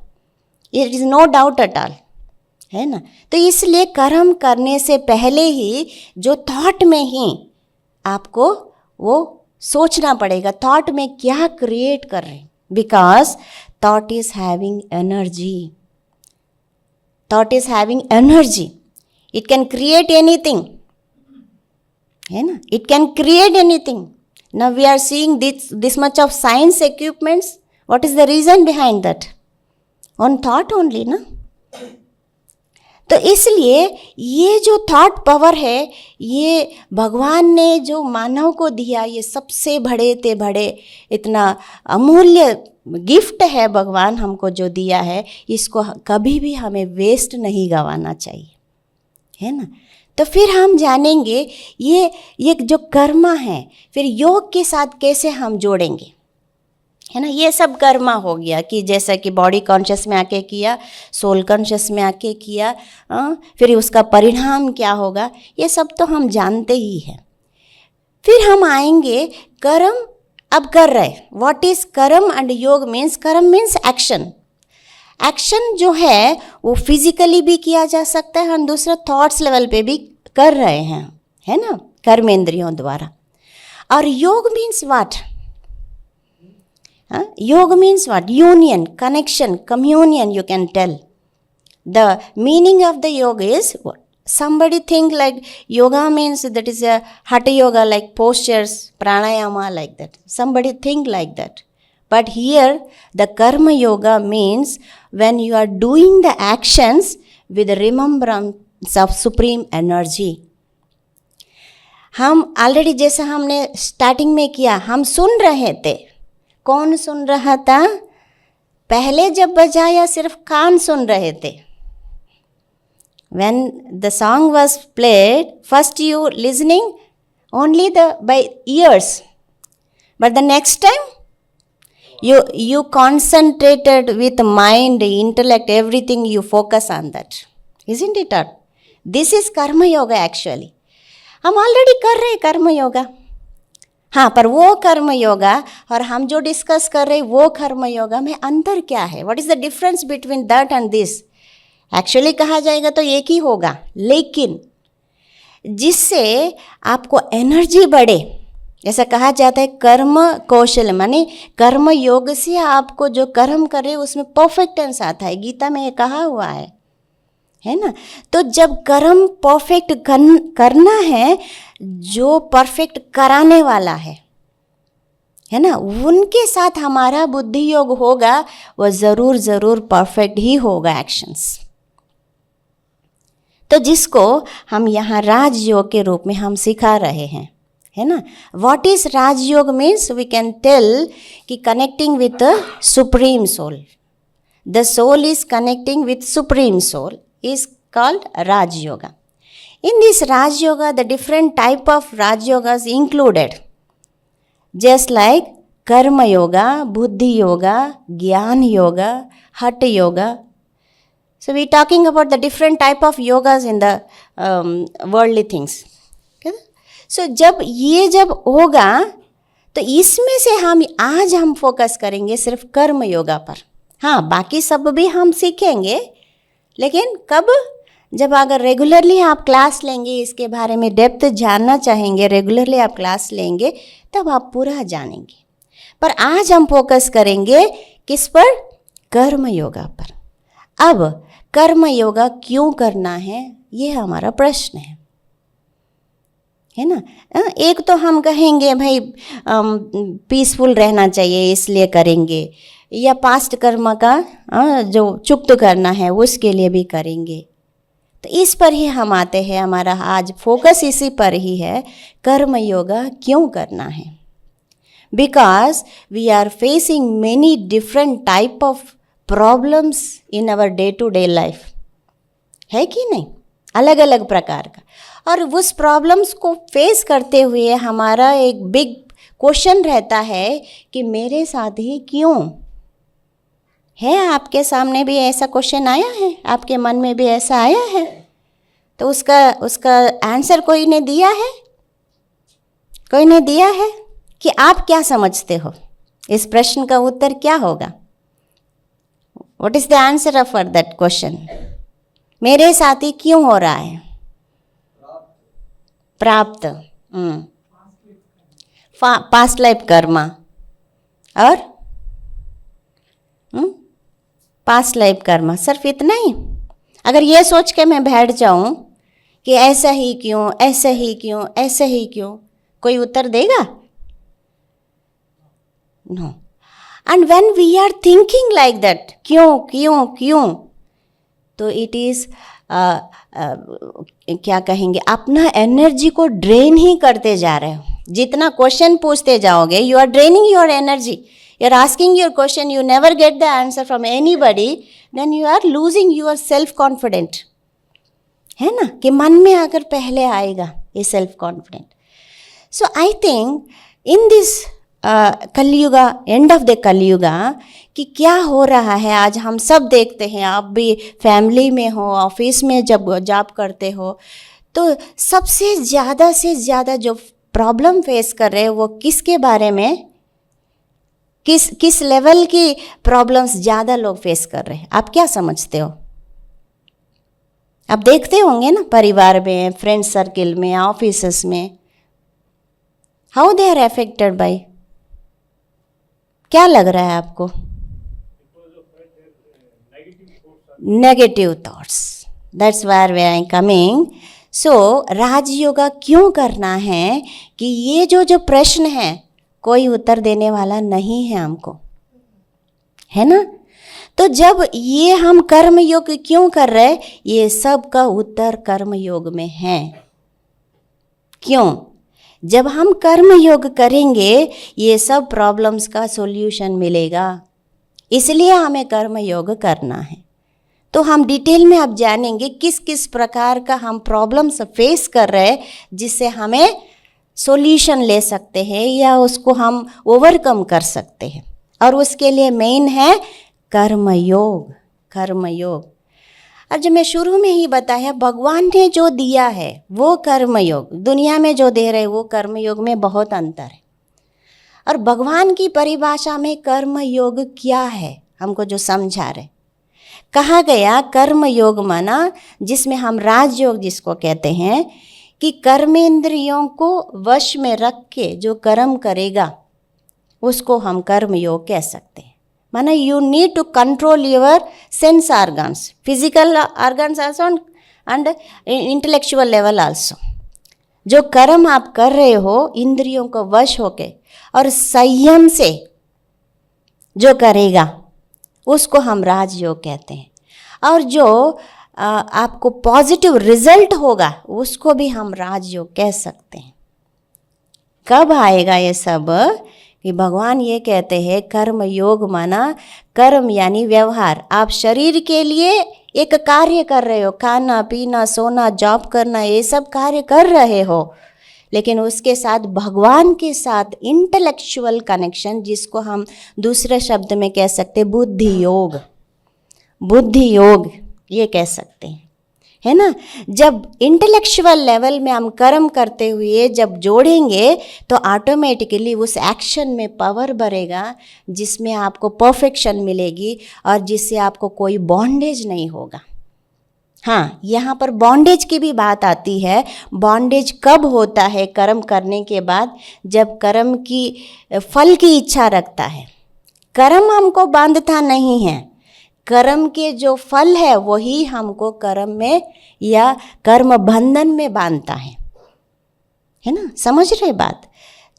It is no doubt at all, है ना। तो इसलिए कर्म करने से पहले ही जो थॉट में ही आपको वो सोचना पड़ेगा, थॉट में क्या क्रिएट कर रहे हैं, because thought is having energy. Thought is having energy. It can create anything. है ना? It can create anything. Now we are seeing this much of science equipments. What is the reason behind that? On thought only, ना? तो इसलिए ये जो thought power है, ये भगवान ने जो मानव को दिया, ये सबसे बड़े ते बड़े इतना अमूल्य गिफ्ट है भगवान हमको जो दिया है, इसको कभी भी हमें वेस्ट नहीं गंवाना चाहिए, है ना। तो फिर हम जानेंगे ये जो कर्मा है फिर योग के साथ कैसे हम जोड़ेंगे, है ना। ये सब कर्मा हो गया कि जैसा कि बॉडी कॉन्शियस में आके किया, सोल कॉन्शियस में आके किया, फिर उसका परिणाम क्या होगा ये सब तो हम जानते ही हैं। फिर हम आएंगे कर्म, अब कर रहे, व्हाट इज कर्म एंड योग मीन्स, कर्म मीन्स एक्शन। एक्शन जो है वो फिजिकली भी किया जा सकता है और दूसरा थॉट्स लेवल पे भी कर रहे हैं, है ना, कर्मेंद्रियों द्वारा। और योग मीन्स व्हाट, योग means what, union, connection, communion, you can tell. The meaning of the yoga is, somebody think like yoga means that is a hatha yoga, like postures, pranayama, like that. Somebody think like that. But here the karma yoga means when you are doing the actions with remembrance of supreme energy. हम already जैसा हमने starting में किया, हम सुन रहे थे, कौन सुन रहा था, पहले जब बजाया सिर्फ कान सुन रहे थे। When the song was played, first you listening only by ears, but the next time you concentrated with mind, intellect, everything you focus on that, isn't it? This is karma yoga actually. हम already कर रहे हैं कर्म योगा, हाँ, पर वो कर्म yoga और हम जो डिस्कस कर रहे हैं वो कर्म योगा में अंतर क्या है, what is the difference between that and this. Actually कहा जाएगा तो एक ही होगा, लेकिन जिससे आपको एनर्जी बढ़े, ऐसा कहा जाता है कर्म कौशल, माने कर्म योग से आपको जो कर्म करे उसमें परफेक्टेंस आता है, गीता में ये कहा हुआ है ना। तो जब कर्म परफेक्ट करना है, जो परफेक्ट कराने वाला है ना, उनके साथ हमारा बुद्धि योग होगा, वो ज़रूर परफेक्ट ही होगा एक्शंस। तो जिसको हम यहाँ राजयोग के रूप में हम सिखा रहे हैं, है ना। What is Rajyoga means, we can tell कि connecting with supreme soul, the soul is connecting with supreme soul is called Raj Yoga. In this Raj Yoga, the different type of Raj Yogas included, just like Karma Yoga, Buddhi Yoga, Gyan Yoga, Hatha Yoga. So we talking about the different type of yogas in the worldly things. Okay? So जब होगा तो इसमें से आज हम focus करेंगे सिर्फ कर्म योगा पर। हाँ, बाकी सब भी हम सीखेंगे, लेकिन कब, जब अगर रेगुलरली आप क्लास लेंगे, इसके बारे में डेप्थ जानना चाहेंगे, रेगुलरली आप क्लास लेंगे, तब आप पूरा जानेंगे। पर आज हम फोकस करेंगे किस पर, कर्म योगा पर। अब कर्म योगा क्यों करना है, ये हमारा प्रश्न है ना। एक तो हम कहेंगे भाई पीसफुल रहना चाहिए इसलिए करेंगे, या पास्ट कर्म का जो चुक्त करना है उसके लिए भी करेंगे। तो इस पर ही हम आते हैं, हमारा आज फोकस इसी पर ही है, कर्म योगा क्यों करना है। Because we are facing many different type of problems in our day to day life, है कि नहीं, अलग अलग प्रकार का। और उस प्रॉब्लम्स को फेस करते हुए हमारा एक बिग क्वेश्चन रहता है कि मेरे साथ ही क्यों है। आपके सामने भी ऐसा क्वेश्चन आया है, आपके मन में भी ऐसा आया है, तो उसका आंसर कोई ने दिया है, कोई ने दिया है कि आप क्या समझते हो, इस प्रश्न का उत्तर क्या होगा। What is the answer for that question, मेरे साथ ही क्यों हो रहा है। प्राप्त, पास्ट लाइफ कर्मा और पास्ट लाइफ कर्मा, सिर्फ इतना ही। अगर ये सोच के मैं बैठ जाऊं कि ऐसा ही क्यों, ऐसा ही क्यों, ऐसा ही क्यों, कोई उत्तर देगा? No. And when we are thinking like that, क्यों क्यों क्यों, तो इट इज़ क्या कहेंगे, अपना एनर्जी को ड्रेन ही करते जा रहे हो। जितना क्वेश्चन पूछते जाओगे, you are draining your energy. you're asking your question, you never get the answer from anybody, then you are losing your self confident. है ना, कि मन में अगर पहले आएगा ये self confident. So I think in this Kalyuga, end of the Kalyuga, कि क्या हो रहा है आज हम सब देखते हैं. आप भी फैमिली में हो, ऑफिस में जब जॉब करते हो, तो सबसे ज़्यादा से ज़्यादा जो प्रॉब्लम फेस कर रहे हैं वो किसके बारे में, किस लेवल की प्रॉब्लम्स ज़्यादा लोग फेस कर रहे हैं? आप क्या समझते हो? आप देखते होंगे ना, परिवार में, फ्रेंड सर्किल में, ऑफिसेस में, how they are affected by. क्या लग रहा है आपको? Negative thoughts. That's where we are coming. So Rajyoga क्यों करना है कि ये जो प्रश्न है कोई उत्तर देने वाला नहीं है हमको, है ना. तो जब ये हम कर्म योग क्यों कर रहे, ये सब का उत्तर कर्म योग में है. क्यों? जब हम कर्म योग करेंगे ये सब प्रॉब्लम्स का सॉल्यूशन मिलेगा, इसलिए हमें कर्म योग करना है. तो हम डिटेल में अब जानेंगे किस किस प्रकार का हम प्रॉब्लम्स फेस कर रहे हैं जिससे हमें सॉल्यूशन ले सकते हैं या उसको हम ओवरकम कर सकते हैं. और उसके लिए मेन है कर्मयोग. कर्मयोग, और जो मैं शुरू में ही बताया, भगवान ने जो दिया है वो कर्मयोग, दुनिया में जो दे रहे वो कर्मयोग में बहुत अंतर है. और भगवान की परिभाषा में कर्मयोग क्या है हमको जो समझा रहे, कहा गया कर्मयोग माना जिसमें हम राजयोग जिसको कहते हैं, कि कर्मेंद्रियों को वश में रख के जो कर्म करेगा उसको हम कर्मयोग कह सकते हैं. माना you need to control your sense organs, physical organs also and intellectual level also. जो कर्म आप कर रहे हो इंद्रियों को वश होके और संयम से जो करेगा उसको हम राजयोग कहते हैं. और जो आपको पॉजिटिव रिजल्ट होगा उसको भी हम राजयोग कह सकते हैं. कब आएगा ये सब? कि भगवान ये कहते हैं कर्म योग माना, कर्म यानी व्यवहार. आप शरीर के लिए एक कार्य कर रहे हो, खाना पीना सोना जॉब करना ये सब कार्य कर रहे हो, लेकिन उसके साथ भगवान के साथ इंटेलेक्चुअल कनेक्शन, जिसको हम दूसरे शब्द में कह सकते बुद्धि योग. बुद्धि योग ये कह सकते हैं, है ना. जब इंटेलेक्चुअल लेवल में हम कर्म करते हुए जब जोड़ेंगे तो ऑटोमेटिकली उस एक्शन में पावर बढ़ेगा, जिसमें आपको परफेक्शन मिलेगी और जिससे आपको कोई बॉन्डेज नहीं होगा. हाँ, यहाँ पर बॉन्डेज की भी बात आती है. बॉन्डेज कब होता है? कर्म करने के बाद, जब कर्म की फल की इच्छा रखता है. कर्म हमको बांधता नहीं है, कर्म के जो फल है वही हमको कर्म में या कर्म बंधन में बांधता है ना. समझ रहे बात?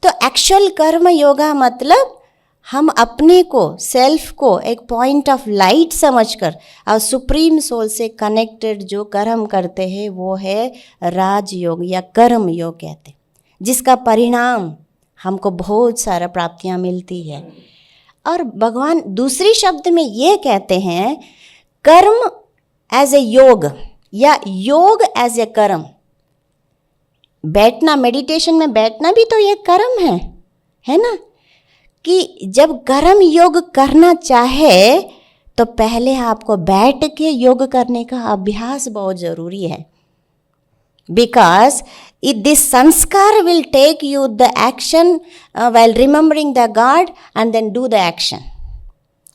तो एक्चुअल कर्म योगा मतलब हम अपने को, सेल्फ को एक पॉइंट ऑफ लाइट समझकर और सुप्रीम सोल से कनेक्टेड जो कर्म करते हैं वो है राजयोग या कर्म योग कहते हैं, जिसका परिणाम हमको बहुत सारा प्राप्तियां मिलती है. और भगवान दूसरी शब्द में ये कहते हैं कर्म एज ए योग या योग एज ए कर्म. बैठना, मेडिटेशन में बैठना भी तो ये कर्म है ना. कि जब कर्म योग करना चाहे तो पहले आपको बैठ के योग करने का अभ्यास बहुत ज़रूरी है. because this sanskar will take you the action while remembering the God and then do the action.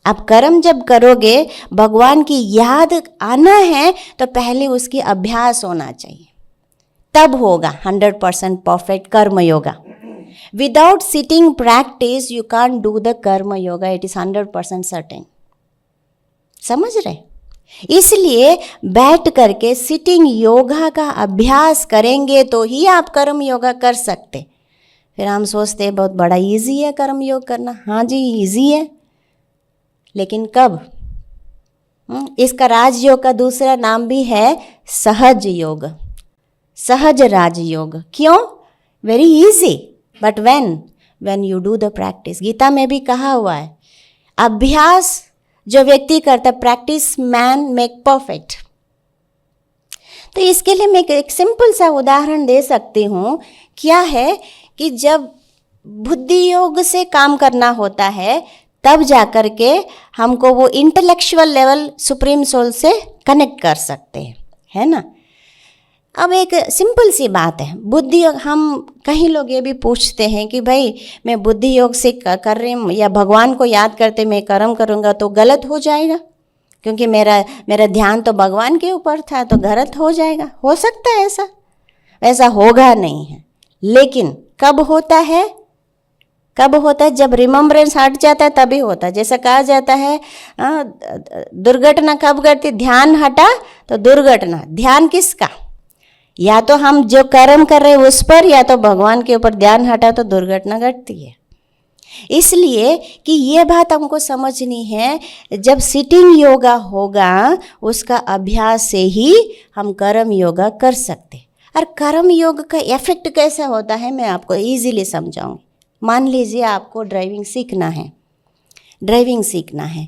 आप कर्म जब करोगे, भगवान की याद आना है तो पहले उसकी अभ्यास होना चाहिए, तब होगा 100% परफेक्ट कर्म yoga. Without sitting practice you can't do the karma yoga, it is 100% certain. समझ रहे? इसलिए बैठ करके सिटिंग योगा का अभ्यास करेंगे तो ही आप कर्म योगा कर सकते. फिर हम सोचते हैं बहुत बड़ा इजी है कर्म योग करना. हाँ जी इजी है, लेकिन कब? इसका राजयोग का दूसरा नाम भी है सहज योग, सहज राजयोग. क्यों? Very easy, but when you do the practice. Gita में भी कहा हुआ है अभ्यास जो व्यक्ति करता है, प्रैक्टिस मैन मेक परफेक्ट। तो इसके लिए मैं एक सिंपल सा उदाहरण दे सकती हूँ। क्या है कि जब बुद्धि योग से काम करना होता है तब जाकर के हमको वो इंटेलेक्चुअल लेवल सुप्रीम सोल से कनेक्ट कर सकते हैं, है ना। अब एक सिंपल सी बात है, बुद्धि योग, हम कई लोग ये भी पूछते हैं कि भाई मैं बुद्धि योग से कर रही हूँ या भगवान को याद करते मैं कर्म करूँगा तो गलत हो जाएगा, क्योंकि मेरा ध्यान तो भगवान के ऊपर था तो गलत हो जाएगा। हो सकता है ऐसा, ऐसा होगा नहीं है। लेकिन कब होता है, कब होता है? जब रिमेम्बरेंस हट जाता है तभी होता है। जैसा कहा जाता है दुर्घटना कब घटती? ध्यान हटा तो दुर्घटना। ध्यान किसका? या तो हम जो कर्म कर रहे हैं उस पर, या तो भगवान के ऊपर ध्यान हटा तो दुर्घटना घटती है। इसलिए कि ये बात हमको समझनी है, जब सिटिंग योगा होगा उसका अभ्यास से ही हम कर्म योगा कर सकते। और कर्म योग का इफेक्ट कैसा होता है मैं आपको इजीली समझाऊंगी। मान लीजिए आपको ड्राइविंग सीखना है, ड्राइविंग सीखना है।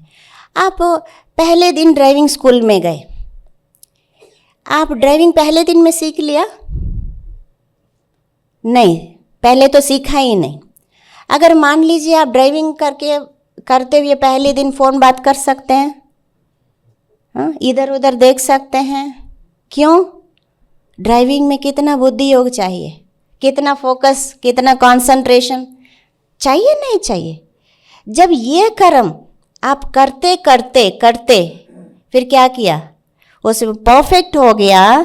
आप पहले दिन ड्राइविंग स्कूल में गए, आप ड्राइविंग पहले दिन में सीख लिया? नहीं, पहले तो सीखा ही नहीं। अगर मान लीजिए आप ड्राइविंग करते हुए पहले दिन फ़ोन बात कर सकते हैं, हाँ, इधर उधर देख सकते हैं। क्यों? ड्राइविंग में कितना बुद्धि योग चाहिए, कितना फोकस, कितना कंसंट्रेशन चाहिए, नहीं चाहिए। जब ये कर्म आप करते करते करते फिर क्या किया, उसमें परफेक्ट हो गया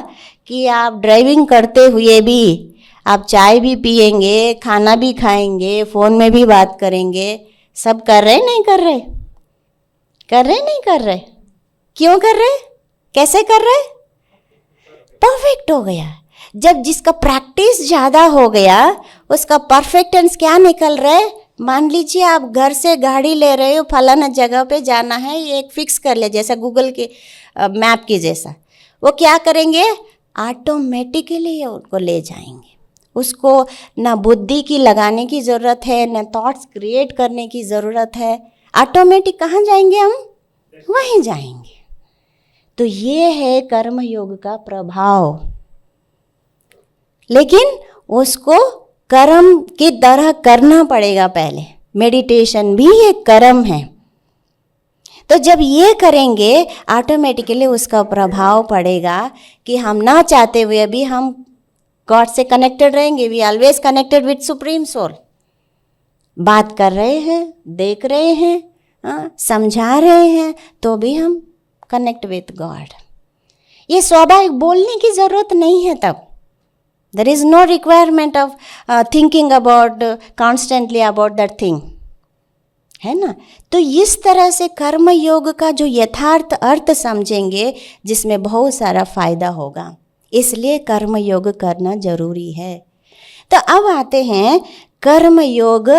कि आप ड्राइविंग करते हुए भी आप चाय भी पिएंगे, खाना भी खाएंगे, फ़ोन में भी बात करेंगे। सब कर रहे नहीं कर रहे? कर रहे नहीं कर रहे? क्यों कर रहे? कैसे कर रहे? परफेक्ट हो गया। जब जिसका प्रैक्टिस ज़्यादा हो गया उसका परफेक्टेंस क्या निकल रहा है। मान लीजिए आप घर से गाड़ी ले रहे हो, फलाना जगह पे जाना है, ये एक फिक्स कर ले, जैसा गूगल के मैप की जैसा। वो क्या करेंगे, ऑटोमेटिकली उनको ले जाएंगे। उसको ना बुद्धि की लगाने की ज़रूरत है, ना थॉट्स क्रिएट करने की ज़रूरत है। ऑटोमेटिक कहाँ जाएंगे हम? वहीं जाएंगे। तो ये है कर्म योग का प्रभाव। लेकिन उसको कर्म की तरह करना पड़ेगा पहले। मेडिटेशन भी एक कर्म है। तो जब ये करेंगे ऑटोमेटिकली उसका प्रभाव पड़ेगा कि हम ना चाहते हुए भी हम गॉड से कनेक्टेड रहेंगे। We always connected with supreme soul. बात कर रहे हैं, देख रहे हैं, समझा रहे हैं, तो भी हम कनेक्ट विथ गॉड। ये स्वाभाविक, बोलने की ज़रूरत नहीं है तब। There is no requirement of thinking about constantly about that thing, है ना। तो इस तरह से कर्म योग का जो यथार्थ अर्थ समझेंगे जिसमें बहुत सारा फायदा होगा। इसलिए कर्म योग करना जरूरी है। तो अब आते हैं कर्म योग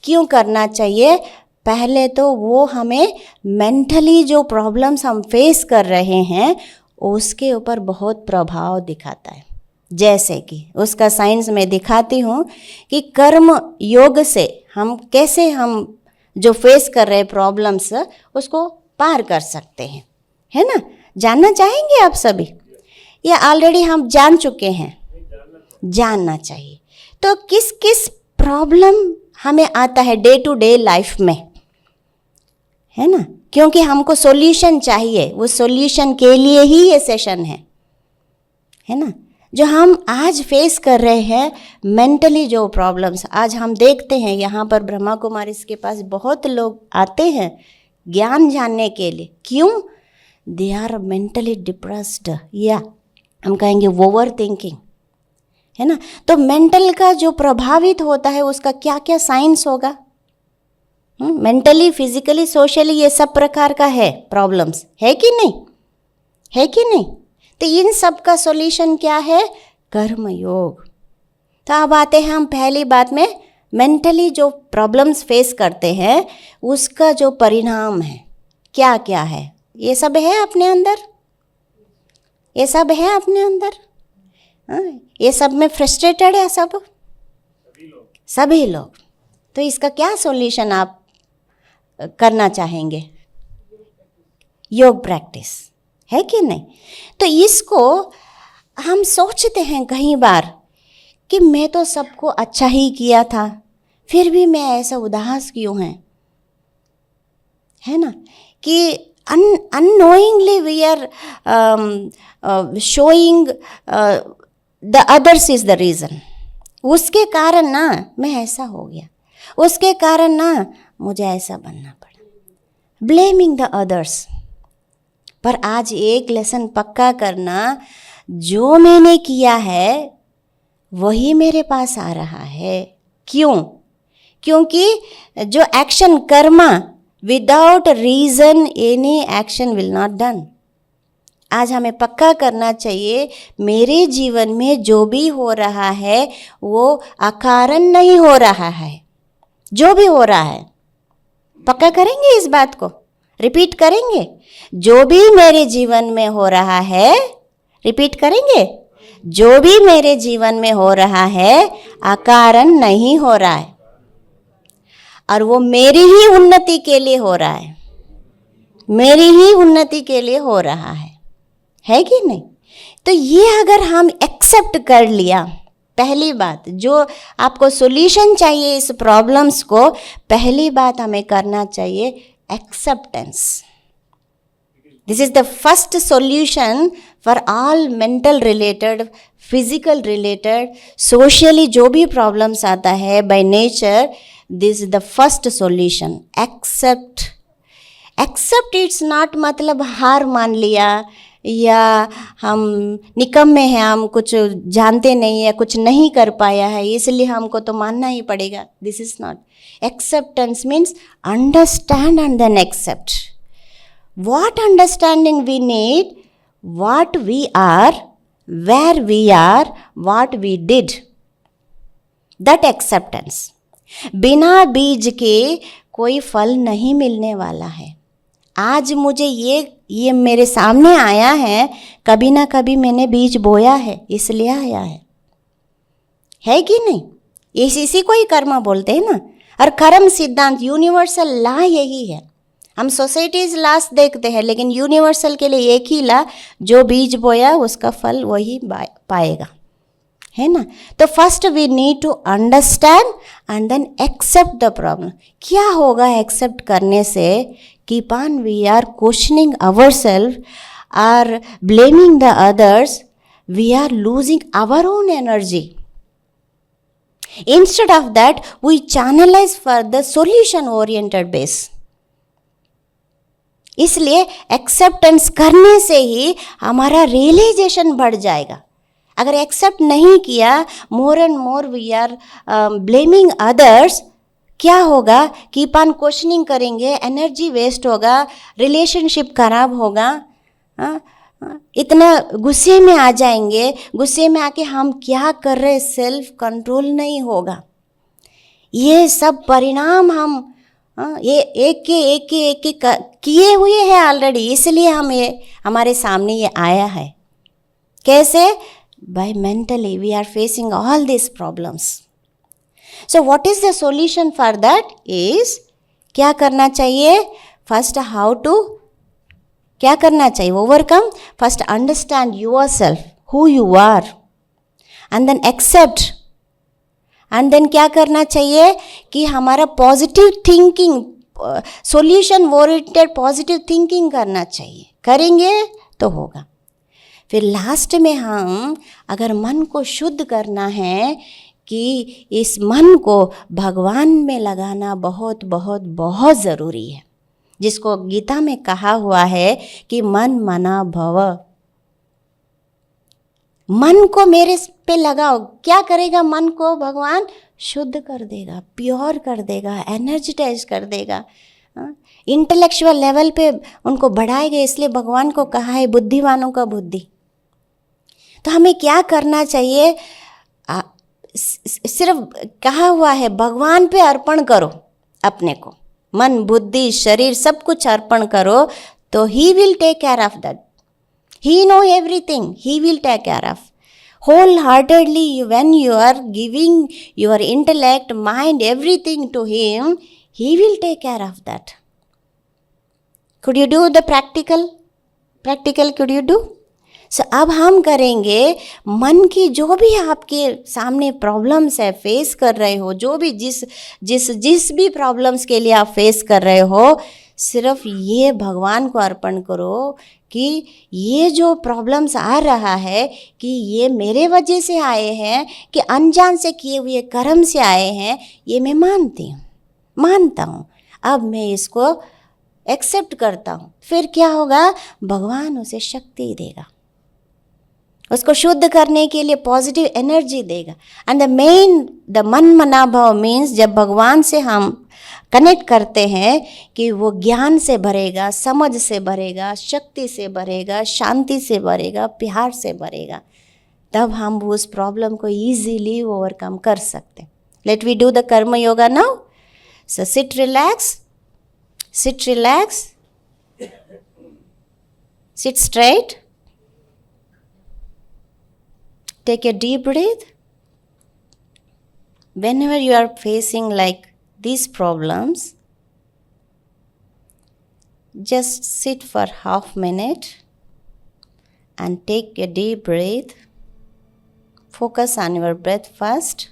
क्यों करना चाहिए। पहले तो वो हमें मेंटली जो प्रॉब्लम्स हम फेस कर रहे हैं उसके ऊपर बहुत प्रभाव दिखाता है। जैसे कि उसका साइंस में दिखाती हूँ कि कर्म योग से हम कैसे हम जो फेस कर रहे प्रॉब्लम्स उसको पार कर सकते हैं, है ना। जानना चाहेंगे आप सभी या ऑलरेडी हम जान चुके हैं? जानना चाहिए। तो किस किस प्रॉब्लम हमें आता है डे टू डे लाइफ में, है ना, क्योंकि हमको सॉल्यूशन चाहिए। वो सॉल्यूशन के लिए ही ये सेशन है ना। जो हम आज फेस कर रहे हैं मेंटली जो प्रॉब्लम्स, आज हम देखते हैं यहाँ पर ब्रह्मा कुमारी के पास बहुत लोग आते हैं ज्ञान जानने के लिए। क्यों? दे आर मेंटली डिप्रेस्ड, या हम कहेंगे ओवर थिंकिंग, है ना। तो मेंटल का जो प्रभावित होता है उसका क्या क्या साइंस होगा। मेंटली, फिजिकली, सोशली ये सब प्रकार का है प्रॉब्लम्स, है कि नहीं? है कि नहीं? तो इन सब का सॉल्यूशन क्या है? कर्म योग। तो अब आते हैं हम पहली बात में, मेंटली जो प्रॉब्लम्स फेस करते हैं उसका जो परिणाम है क्या क्या है। ये सब है अपने अंदर, ये सब है अपने अंदर। ये सब में फ्रस्ट्रेटेड है सभी लोग। तो इसका क्या सॉल्यूशन आप करना चाहेंगे? योग प्रैक्टिस, है कि नहीं? तो इसको हम सोचते हैं कई बार कि मैं तो सबको अच्छा ही किया था, फिर भी मैं ऐसा उदास क्यों है ना? कि unknowingly we are showing the others is the reason. उसके कारण ना मैं ऐसा हो गया, उसके कारण ना मुझे ऐसा बनना पड़ा, blaming the others. पर आज एक लेसन पक्का करना, जो मैंने किया है वही मेरे पास आ रहा है. क्यों? क्योंकि जो action Karma, without reason any action will not done. आज हमें पक्का करना चाहिए मेरे जीवन में जो भी हो रहा है वो अकारण नहीं हो रहा है. जो भी हो रहा है, पक्का करेंगे इस बात को, रिपीट करेंगे. जो भी मेरे जीवन में हो रहा है, रिपीट करेंगे, जो भी मेरे जीवन में हो रहा है अकारण नहीं हो रहा है, और वो मेरी ही उन्नति के लिए हो रहा है, मेरी ही उन्नति के लिए हो रहा है कि नहीं? तो ये अगर हम एक्सेप्ट कर लिया, पहली बात जो आपको सॉल्यूशन चाहिए इस प्रॉब्लम्स को, पहली बात हमें करना चाहिए acceptance. This is the first solution for all mental related, physical related, socially जो भी प्रॉब्लम्स आता है by nature, this is the first solution. Accept. It's not मतलब हार मान लिया या हम निकम्मे हैं, हम कुछ जानते नहीं है, कुछ नहीं कर पाया है इसलिए हमको तो मानना ही पड़ेगा. This is not. Acceptance means understand and then accept. What understanding we need? What we are, where we are, what we did. That acceptance. बिना बीज के कोई फल नहीं मिलने वाला है. आज मुझे ये मेरे सामने आया है, कभी ना कभी मैंने बीज बोया है, इसलिए आया है कि नहीं? इसी को ही कर्म बोलते हैं ना. और कर्म सिद्धांत, यूनिवर्सल लॉ यही है. हम सोसाइटीज लॉस देखते हैं, लेकिन यूनिवर्सल के लिए एक ही लॉ, जो बीज बोया उसका फल वही पाएगा, है ना? तो first we need to understand and then accept the problem. क्या होगा एक्सेप्ट करने से? Keep on we are questioning our self, are blaming the others, we are losing our own energy. Instead of that we channelize for the solution oriented base. इसलिए acceptance करने से ही हमारा realisation बढ़ जाएगा. अगर एक्सेप्ट नहीं किया, more and more we are blaming others, क्या होगा? कीप ऑन क्वेश्चनिंग करेंगे, एनर्जी वेस्ट होगा, रिलेशनशिप खराब होगा, इतना गुस्से में आ जाएंगे, गुस्से में आके हम क्या कर रहे, सेल्फ कंट्रोल नहीं होगा. ये सब परिणाम हम ये एक के किए हुए हैं ऑलरेडी, इसलिए हम ये हमारे सामने ये आया है. कैसे? By mentally we are facing all this problems. So what is the solution for that is, क्या करना चाहिए? फर्स्ट हाउ टू, क्या करना चाहिए? Overcome. First understand your self, who you are, and then accept. And then क्या करना चाहिए कि हमारा positive thinking, solution oriented positive thinking करना चाहिए. करेंगे तो होगा. फिर लास्ट में हम अगर मन को शुद्ध करना है, कि इस मन को भगवान में लगाना बहुत बहुत बहुत ज़रूरी है, जिसको गीता में कहा हुआ है कि मन मना भव. मन को मेरे पे लगाओ. क्या करेगा मन को? भगवान शुद्ध कर देगा, प्योर कर देगा, एनर्जेटाइज कर देगा, इंटेलेक्चुअल लेवल पे उनको बढ़ाएगा. इसलिए भगवान को कहा है बुद्धिमानों का बुद्धि. तो हमें क्या करना चाहिए? सिर्फ कहा हुआ है भगवान पे अर्पण करो अपने को, मन बुद्धि शरीर सब कुछ अर्पण करो, तो he will take care of that. He know everything. He will take care of. Wholeheartedly, when you are giving your intellect, mind, everything to Him, He will take care of that. Could you do the practical could you do? So अब हम करेंगे, मन की जो भी आपके सामने problems है, फेस कर रहे हो, जो भी जिस भी प्रॉब्लम्स के लिए आप फेस कर रहे हो, सिर्फ ये भगवान को अर्पण करो कि ये जो प्रॉब्लम्स आ रहा है कि ये मेरे वजह से आए हैं कि अनजान से किए हुए कर्म से आए हैं, ये मैं मानता हूँ, अब मैं इसको एक्सेप्ट करता हूँ। फिर क्या होगा, भगवान उसे शक्ति देगा, उसको शुद्ध करने के लिए पॉजिटिव एनर्जी देगा। एंड द मन मना भाव मीन्स जब भगवान से हम कनेक्ट करते हैं कि वो ज्ञान से भरेगा, समझ से भरेगा, शक्ति से भरेगा, शांति से भरेगा, प्यार से भरेगा, तब हम उस प्रॉब्लम को ईजीली ओवरकम कर सकते हैं। लेट वी डू द कर्म yoga now. So sit relax, sit straight, take a deep breath. Whenever you are facing like these problems, just sit for half minute and take a deep breath. Focus on your breath first.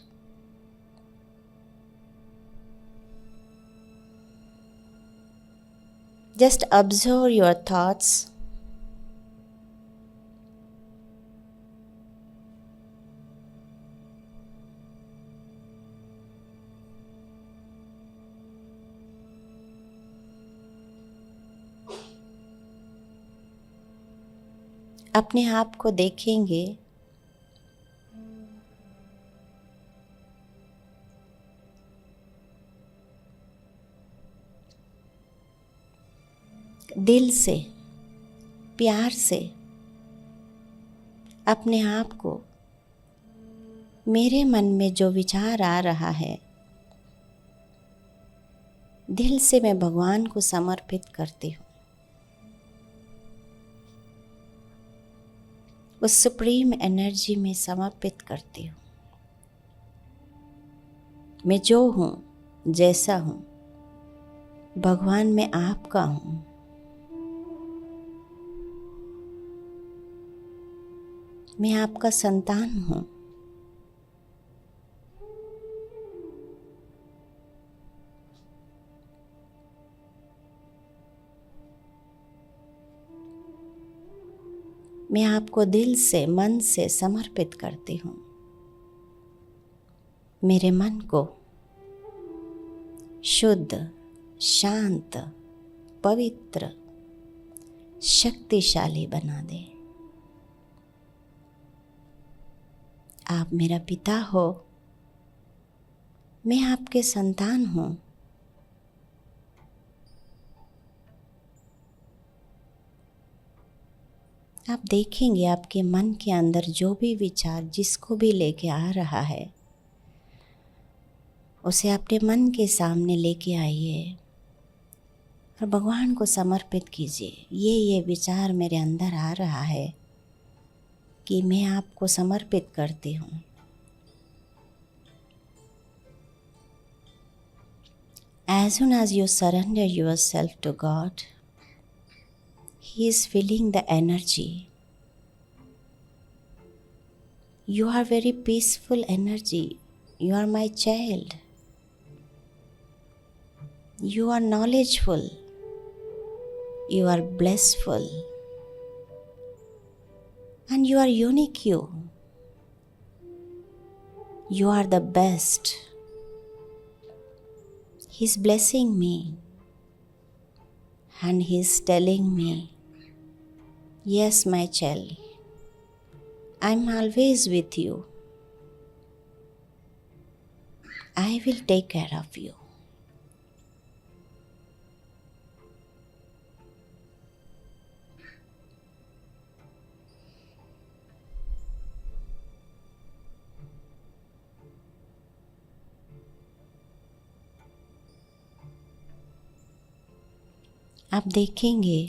Just observe your thoughts. अपने आप को देखेंगे, दिल से, प्यार से अपने आप को, मेरे मन में जो विचार आ रहा है, दिल से मैं भगवान को समर्पित करती हूँ। उस सुप्रीम एनर्जी में समर्पित करती हूँ। मैं जो हूँ, जैसा हूँ, भगवान मैं आपका हूँ। मैं आपका संतान हूँ। मैं आपको दिल से, मन से समर्पित करती हूँ। मेरे मन को शुद्ध, शांत, पवित्र, शक्तिशाली बना दे। आप मेरा पिता हो, मैं आपके संतान हूँ। आप देखेंगे आपके मन के अंदर जो भी विचार जिसको भी लेके आ रहा है, उसे अपने मन के सामने लेके आइए और भगवान को समर्पित कीजिए। ये विचार मेरे अंदर आ रहा है कि मैं आपको समर्पित करती हूँ। As soon as you surrender yourself to God, He is feeling the energy. You are very peaceful energy. You are my child. You are knowledgeful. You are blissful. And you are unique you. You are the best. He's blessing me. And He's telling me, yes, my child, I'm always with you. I will take care of you. आप देखेंगे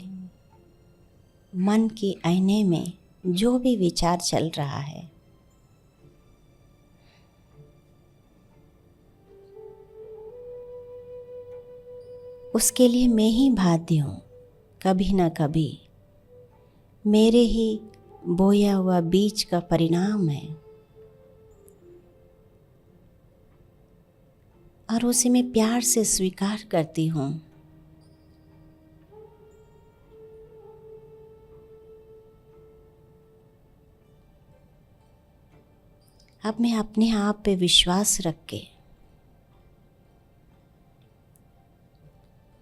मन की आईने में जो भी विचार चल रहा है, उसके लिए मैं ही बाध्य हूँ। कभी ना कभी मेरे ही बोया हुआ बीज का परिणाम है और उसे मैं प्यार से स्वीकार करती हूँ। अब मैं अपने आप पे विश्वास रख के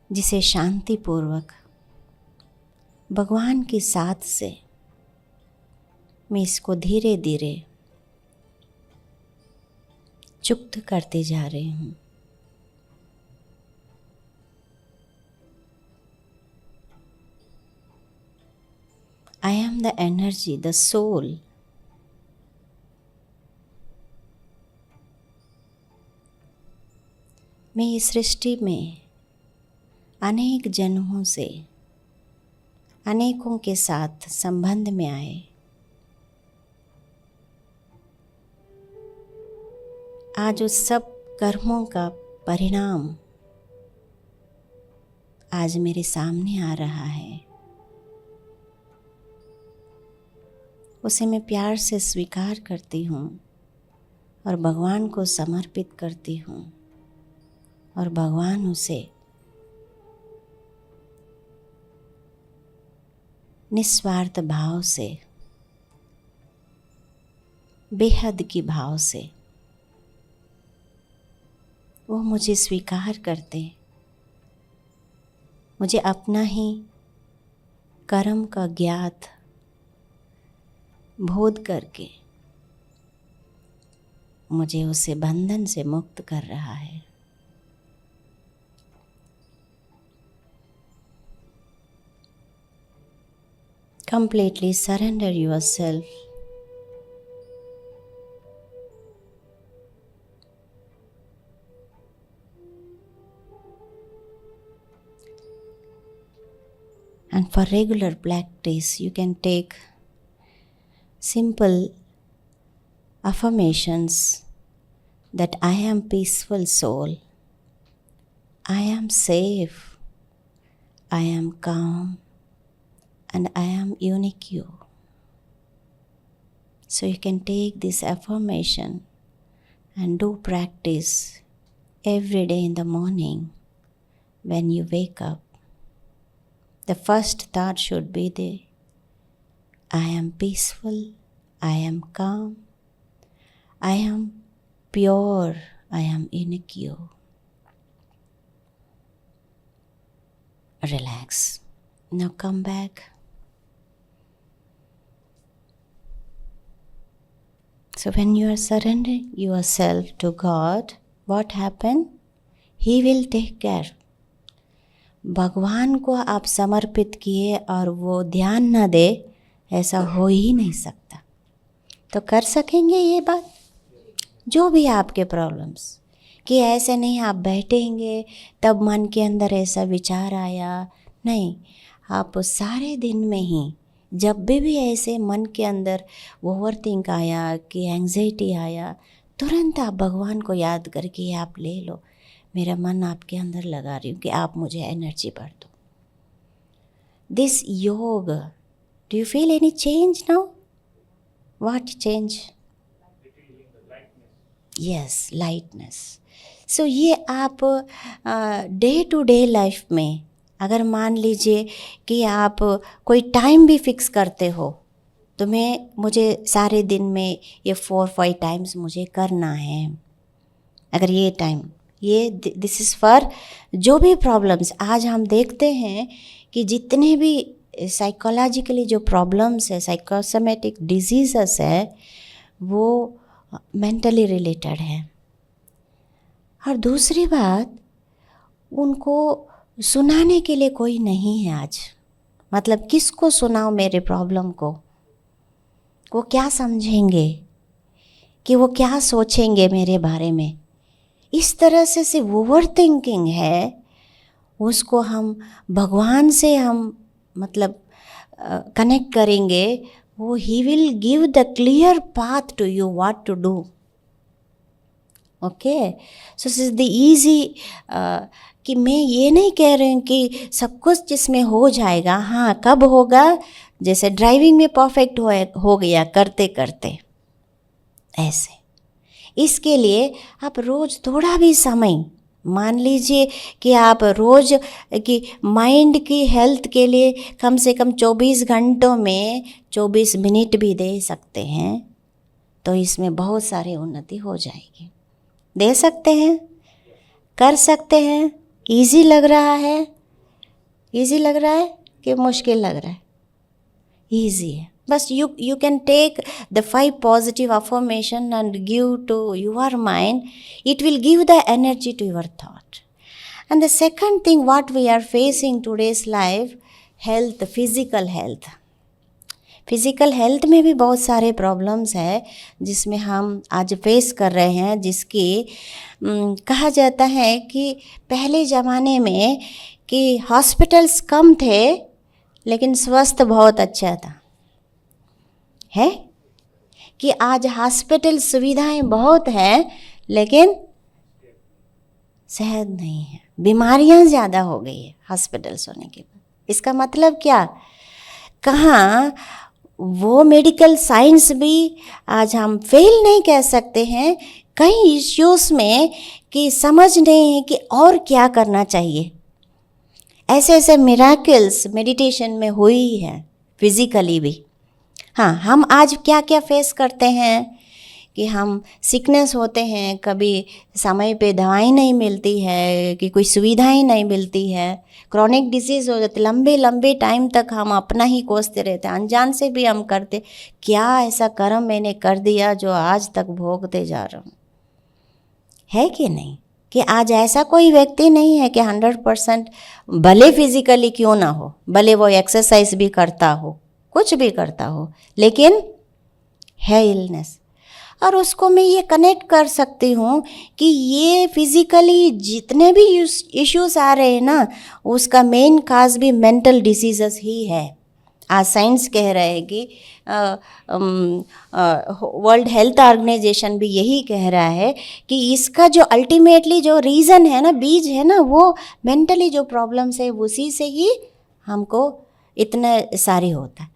जिसे शांतिपूर्वक भगवान के साथ से मैं इसको धीरे धीरे चुप्त करते जा रही हूँ। I am the energy, the soul. मैं इस सृष्टि में अनेक जन्मों से अनेकों के साथ संबंध में आए। आज उस सब कर्मों का परिणाम आज मेरे सामने आ रहा है। उसे मैं प्यार से स्वीकार करती हूँ और भगवान को समर्पित करती हूँ और भगवान उसे निस्वार्थ भाव से, बेहद की भाव से वो मुझे स्वीकार करते, मुझे अपना ही कर्म का ज्ञात बोध करके मुझे उसे बंधन से मुक्त कर रहा है। Completely surrender yourself. And for regular practice, you can take simple affirmations that I am peaceful soul, I am safe, I am calm, and I am unique you. So you can take this affirmation and do practice every day in the morning when you wake up. The first thought should be I am peaceful, I am calm, I am pure, I am unique you. Relax. Now come back. So when you are surrendering yourself to God, what happened? He will take care. भगवान को आप समर्पित किए और वो ध्यान न दे, ऐसा हो ही नहीं सकता। तो कर सकेंगे ये बात? जो भी आपके प्रॉब्लम्स, कि ऐसे नहीं आप बैठेंगे तब मन के अंदर ऐसा विचार आया, नहीं, आप सारे दिन में ही जब भी ऐसे मन के अंदर ओवरथिंक आया कि एंग्जाइटी आया, तुरंत आप भगवान को याद करके आप ले लो, मेरा मन आपके अंदर लगा रही हूँ कि आप मुझे एनर्जी भर दो। This yoga, do you feel any change now? What change? Yes, lightness. So ये आप डे टू डे लाइफ में अगर मान लीजिए कि आप कोई टाइम भी फिक्स करते हो, तो मुझे सारे दिन में ये 4-5 टाइम्स मुझे करना है, अगर ये टाइम, ये दिस इज़ फॉर जो भी प्रॉब्लम्स आज हम देखते हैं कि जितने भी साइकोलॉजिकली जो प्रॉब्लम्स है, साइकोसोमेटिक डिजीज़ेस है, वो मेंटली रिलेटेड है। और दूसरी बात, उनको सुनाने के लिए कोई नहीं है आज। मतलब किसको सुनाओ मेरे प्रॉब्लम को? वो क्या समझेंगे, कि वो क्या सोचेंगे मेरे बारे में? इस तरह से सिर्फ ओवर थिंकिंग है। उसको हम भगवान से हम मतलब कनेक्ट करेंगे, वो ही will give the clear path to you what to do. Okay, so this is the easy कि मैं ये नहीं कह रही हूँ कि सब कुछ जिसमें हो जाएगा। हाँ, कब होगा? जैसे ड्राइविंग में परफेक्ट हो गया करते करते, ऐसे। इसके लिए आप रोज़ थोड़ा भी समय, मान लीजिए कि आप रोज़ की माइंड की हेल्थ के लिए कम से कम 24 घंटों में 24 मिनट भी दे सकते हैं, तो इसमें बहुत सारी उन्नति हो जाएगी। दे सकते हैं, कर सकते हैं। इजी लग रहा है? इजी लग रहा है कि मुश्किल लग रहा है? इजी है। बस you can take the 5 positive affirmation and give to your mind. It will give the energy to your thought. And the second thing what we are facing today's life, health, physical health. Physical health में भी बहुत सारे problems है जिसमें हम आज face कर रहे हैं, जिसकी कहा जाता है कि पहले ज़माने में कि हॉस्पिटल्स कम थे लेकिन स्वास्थ्य बहुत अच्छा था, है कि आज हॉस्पिटल सुविधाएं बहुत हैं लेकिन सेहत नहीं है। बीमारियां ज़्यादा हो गई है हॉस्पिटल्स होने के बाद। इसका मतलब क्या? कहाँ वो मेडिकल साइंस भी आज हम फेल नहीं कह सकते हैं कई इश्यूज़ में कि समझ नहीं है कि और क्या करना चाहिए। ऐसे ऐसे मिराकल्स मेडिटेशन में हुई है, फिज़िकली भी। हाँ, हम आज क्या क्या फेस करते हैं कि हम सिकनेस होते हैं, कभी समय पे दवाई नहीं मिलती है, कि कोई सुविधाएं नहीं मिलती है, क्रॉनिक डिजीज़ हो जाती, लंबे लंबे टाइम तक हम अपना ही कोसते रहते हैं, अनजान से भी हम करते, क्या ऐसा कर्म मैंने कर दिया जो आज तक भोगते जा रहा हूँ, है कि नहीं? कि आज ऐसा कोई व्यक्ति नहीं है कि 100% भले फिज़िकली क्यों ना हो, भले वो एक्सरसाइज भी करता हो, कुछ भी करता हो, लेकिन है इलनेस। और उसको मैं ये कनेक्ट कर सकती हूँ कि ये फिज़िकली जितने भी इश्यूज़ आ रहे हैं ना, उसका मेन काज भी मेंटल डिसीज़ेस ही है। आज साइंस कह रहे हैं कि वर्ल्ड हेल्थ ऑर्गेनाइजेशन भी यही कह रहा है कि इसका जो अल्टीमेटली जो रीज़न है ना, बीज है ना, वो मेंटली जो प्रॉब्लम्स है उसी से ही हमको इतना सारी होता है।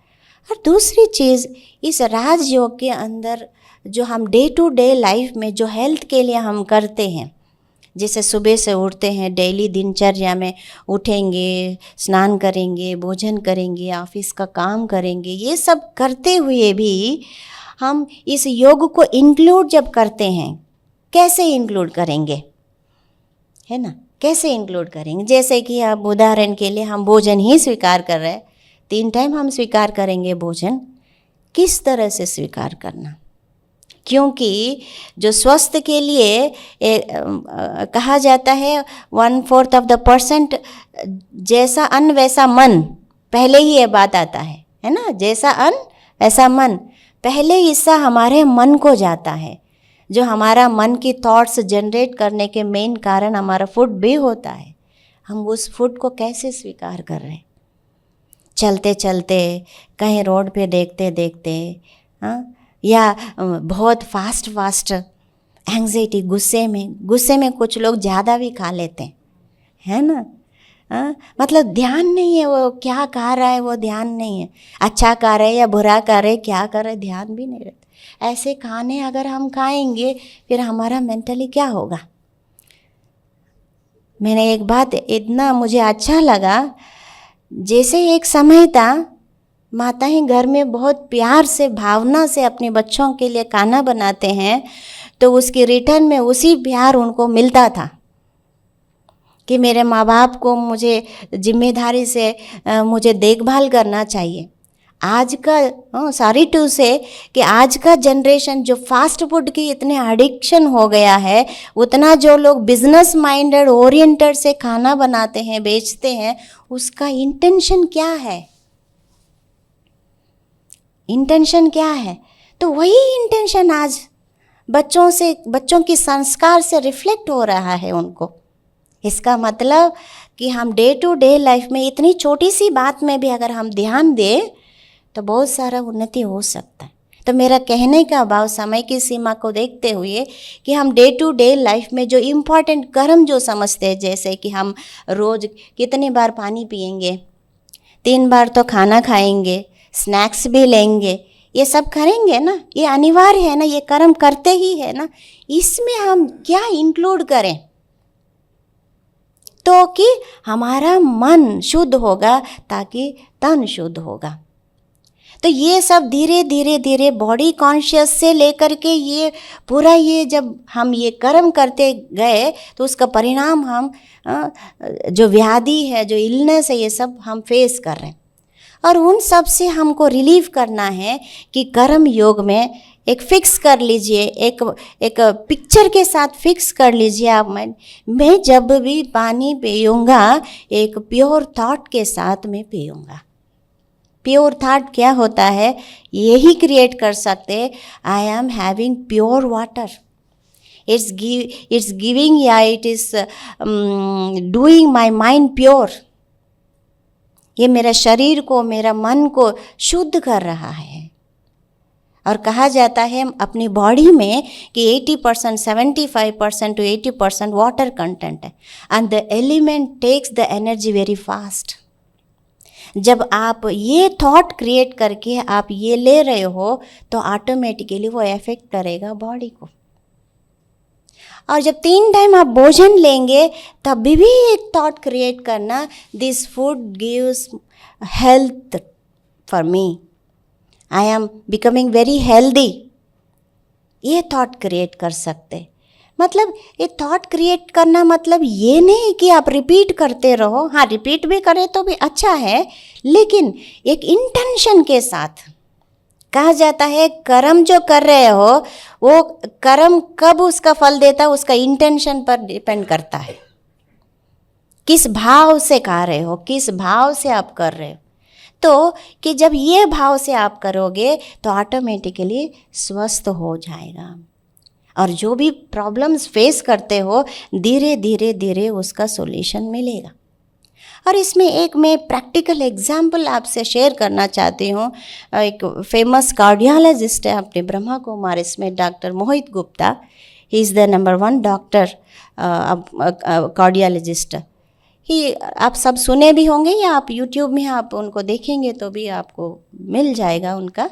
और दूसरी चीज़, इस राजयोग के अंदर जो हम डे टू डे लाइफ में जो हेल्थ के लिए हम करते हैं, जैसे सुबह से उठते हैं, डेली दिनचर्या में उठेंगे, स्नान करेंगे, भोजन करेंगे, ऑफिस का काम करेंगे, ये सब करते हुए भी हम इस योग को इंक्लूड जब करते हैं, कैसे इंक्लूड करेंगे, है ना? कैसे इंक्लूड करेंगे? जैसे कि अब उदाहरण के लिए हम भोजन ही स्वीकार कर रहे हैं, 3 टाइम हम स्वीकार करेंगे भोजन, किस तरह से स्वीकार करना? क्योंकि जो स्वास्थ्य के लिए कहा जाता है 1/4 ऑफ द परसेंट, जैसा अन्न वैसा मन, पहले ही ये बात आता है ना? जैसा अन्न वैसा मन, पहले हिस्सा हमारे मन को जाता है। जो हमारा मन की थॉट्स जनरेट करने के मेन कारण हमारा फूड भी होता है। हम उस फूड को कैसे स्वीकार कर रहे हैं? चलते चलते, कहीं रोड पे देखते देखते, हाँ, या बहुत फास्ट एंग्जाइटी, गुस्से में कुछ लोग ज़्यादा भी खा लेते हैं, है ना? मतलब ध्यान नहीं है, वो क्या खा रहा है वो ध्यान नहीं है, अच्छा खा रहे या बुरा खा रहे, क्या कर रहे, ध्यान भी नहीं रहता। ऐसे खाने अगर हम खाएंगे फिर हमारा मेंटली क्या होगा? मैंने एक बात इतना मुझे अच्छा लगा, जैसे एक समय था माताएं घर में बहुत प्यार से, भावना से अपने बच्चों के लिए खाना बनाते हैं, तो उसके रिटर्न में उसी प्यार उनको मिलता था कि मेरे माँ बाप को मुझे जिम्मेदारी से मुझे देखभाल करना चाहिए। आज का सॉरी टू से कि आज का जनरेशन जो फास्ट फूड की इतने एडिक्शन हो गया है, उतना जो लोग बिजनेस माइंडेड ओरिएंटेड से खाना बनाते हैं, बेचते हैं, उसका इंटेंशन क्या है? इंटेंशन क्या है? तो वही इंटेंशन आज बच्चों की संस्कार से रिफ्लेक्ट हो रहा है उनको। इसका मतलब कि हम डे टू डे लाइफ में इतनी छोटी सी बात में भी अगर हम ध्यान दें तो बहुत सारा उन्नति हो सकता है। तो मेरा कहने का भाव समय की सीमा को देखते हुए कि हम डे टू डे लाइफ में जो इम्पोर्टेंट कर्म जो समझते हैं, जैसे कि हम रोज़ कितनी बार पानी पिएंगे, 3 बार तो खाना खाएंगे, स्नैक्स भी लेंगे, ये सब करेंगे ना, ये अनिवार्य है ना, ये कर्म करते ही है ना। इसमें हम क्या इंक्लूड करें तो कि हमारा मन शुद्ध होगा, ताकि तन शुद्ध होगा। तो ये सब धीरे धीरे धीरे बॉडी कॉन्शियस से लेकर के ये पूरा, ये जब हम ये कर्म करते गए तो उसका परिणाम हम जो व्याधि है, जो इलनेस है, ये सब हम फेस कर रहे हैं। और उन सब से हमको रिलीव करना है कि कर्म योग में एक फिक्स कर लीजिए, एक पिक्चर के साथ फिक्स कर लीजिए आप। मैं जब भी पानी पीऊँगा एक प्योर थॉट के साथ मैं पीऊँगा। प्योर थॉट क्या होता है, यही क्रिएट कर सकते, I am having pure water, it's giving या it is doing my mind pure. ये मेरा शरीर को, मेरा मन को शुद्ध कर रहा है। और कहा जाता है अपनी बॉडी में कि 80%, 75% to 80% वाटर कंटेंट है, and the element takes the energy very fast. जब आप ये थॉट क्रिएट करके आप ये ले रहे हो तो ऑटोमेटिकली वो इफेक्ट करेगा बॉडी को। और जब 3 टाइम आप भोजन लेंगे तब भी एक थॉट क्रिएट करना, this food gives health for me, I am becoming very healthy, ये थॉट क्रिएट कर सकते। मतलब ये थॉट क्रिएट करना मतलब ये नहीं कि आप रिपीट करते रहो, हाँ रिपीट भी करें तो भी अच्छा है, लेकिन एक इंटेंशन के साथ। कहा जाता है कर्म जो कर रहे हो वो कर्म कब उसका फल देता है, उसका इंटेंशन पर डिपेंड करता है। किस भाव से कर रहे हो, किस भाव से आप कर रहे हो। तो कि जब ये भाव से आप करोगे तो ऑटोमेटिकली स्वस्थ हो जाएगा, और जो भी प्रॉब्लम्स फेस करते हो धीरे धीरे धीरे उसका सॉल्यूशन मिलेगा। और इसमें एक मैं प्रैक्टिकल एग्जाम्पल आपसे शेयर करना चाहती हूँ। एक फेमस कार्डियोलॉजिस्ट है अपने ब्रह्मा कुमारीज में, doctor Mohit Gupta. He is the number 1 doctor cardiologist. ही आप सब सुने भी होंगे या आप यूट्यूब में आप उनको देखेंगे तो भी आपको मिल जाएगा उनका,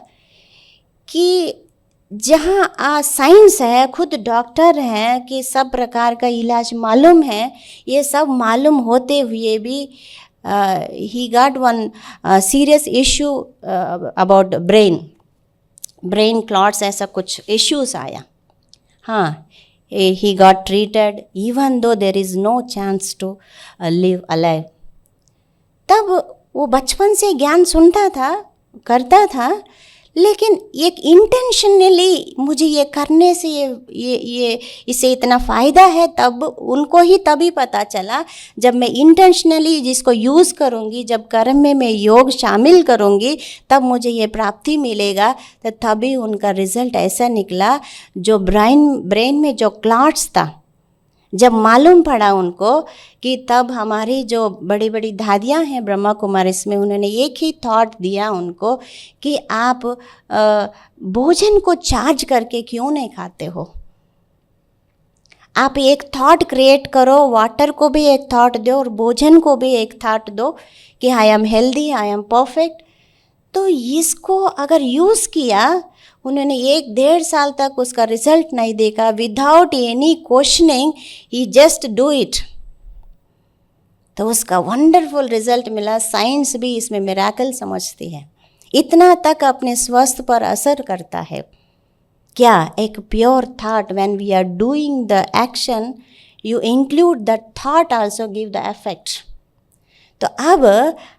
कि जहाँ साइंस है, खुद डॉक्टर हैं कि सब प्रकार का इलाज मालूम है, ये सब मालूम होते हुए भी he got one serious issue about brain clots, ऐसा कुछ इश्यूज आया। हाँ, he got treated even though there is no chance to live alive। तब वो बचपन से ज्ञान सुनता था, करता था, लेकिन एक इंटेंशनली मुझे ये करने से ये इससे इतना फ़ायदा है, तब उनको ही तभी पता चला जब मैं इंटेंशनली जिसको यूज़ करूँगी, जब कर्म में मैं योग शामिल करूँगी तब मुझे ये प्राप्ति मिलेगा। तो तभी उनका रिज़ल्ट ऐसा निकला, जो ब्रेन में जो क्लॉट्स था, जब मालूम पड़ा उनको कि तब हमारी जो बड़ी बड़ी दादियाँ हैं ब्रह्मा कुमारी इसमें, उन्होंने एक ही थॉट दिया उनको कि आप भोजन को चार्ज करके क्यों नहीं खाते हो। आप एक थॉट क्रिएट करो, वाटर को भी एक थॉट दो और भोजन को भी एक थॉट दो कि I am healthy, I am perfect. तो इसको अगर यूज़ किया, उन्होंने 1-1.5 साल तक उसका रिजल्ट नहीं देखा, without any questioning he just do it, तो उसका वंडरफुल रिजल्ट मिला। साइंस भी इसमें मिरेकल समझती है, इतना तक अपने स्वास्थ्य पर असर करता है। क्या एक pure thought, when we are doing the action you include the thought also give the effect. तो अब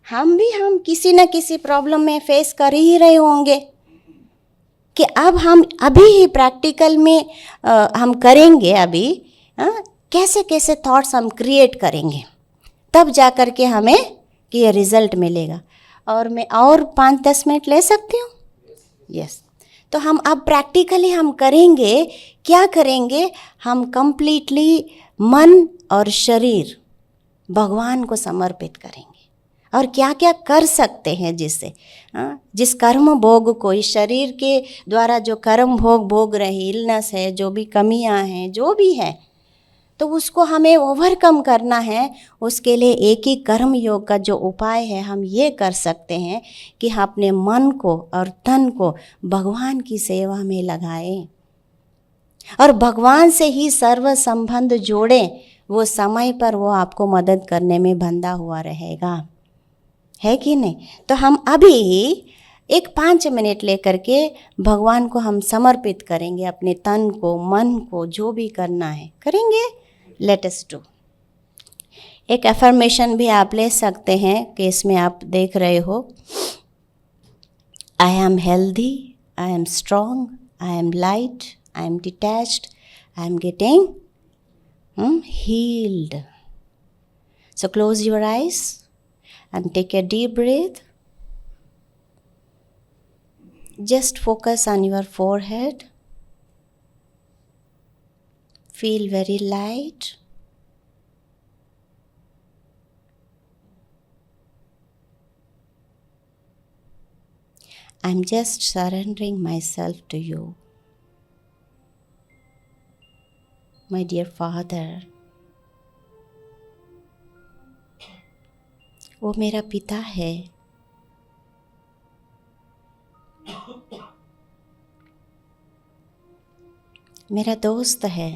हम किसी न किसी प्रॉब्लम में फेस कर ही रहे होंगे कि अब हम अभी ही प्रैक्टिकल में हम करेंगे अभी, कैसे कैसे थॉट्स हम क्रिएट करेंगे, तब जा कर के हमें कि ये रिज़ल्ट मिलेगा। और मैं और 5-10 मिनट ले सकती हूँ? यस। तो हम अब प्रैक्टिकली हम करेंगे, क्या करेंगे, हम कंप्लीटली मन और शरीर भगवान को समर्पित करेंगे। और क्या क्या कर सकते हैं जिससे, जिस कर्म भोग को, इस शरीर के द्वारा जो कर्म भोग भोग रहे, इलनेस है, जो भी कमियां हैं, जो भी है, तो उसको हमें ओवरकम करना है। उसके लिए एक ही कर्म योग का जो उपाय है, हम ये कर सकते हैं कि हम अपने मन को और तन को भगवान की सेवा में लगाएं और भगवान से ही सर्व संबंध जोड़ें। वो समय पर वो आपको मदद करने में बंधा हुआ रहेगा, है कि नहीं? तो हम अभी एक 5 मिनट लेकर के भगवान को हम समर्पित करेंगे, अपने तन को, मन को, जो भी करना है करेंगे। Let us do. एक अफर्मेशन भी आप ले सकते हैं कि इसमें आप देख रहे हो, I am healthy, I am strong, I am light, I am detached, I am getting healed. So close your eyes and take a deep breath. Just focus on your forehead. Feel very light. I'm just surrendering myself to you. My dear Father, वो मेरा पिता है, मेरा दोस्त है,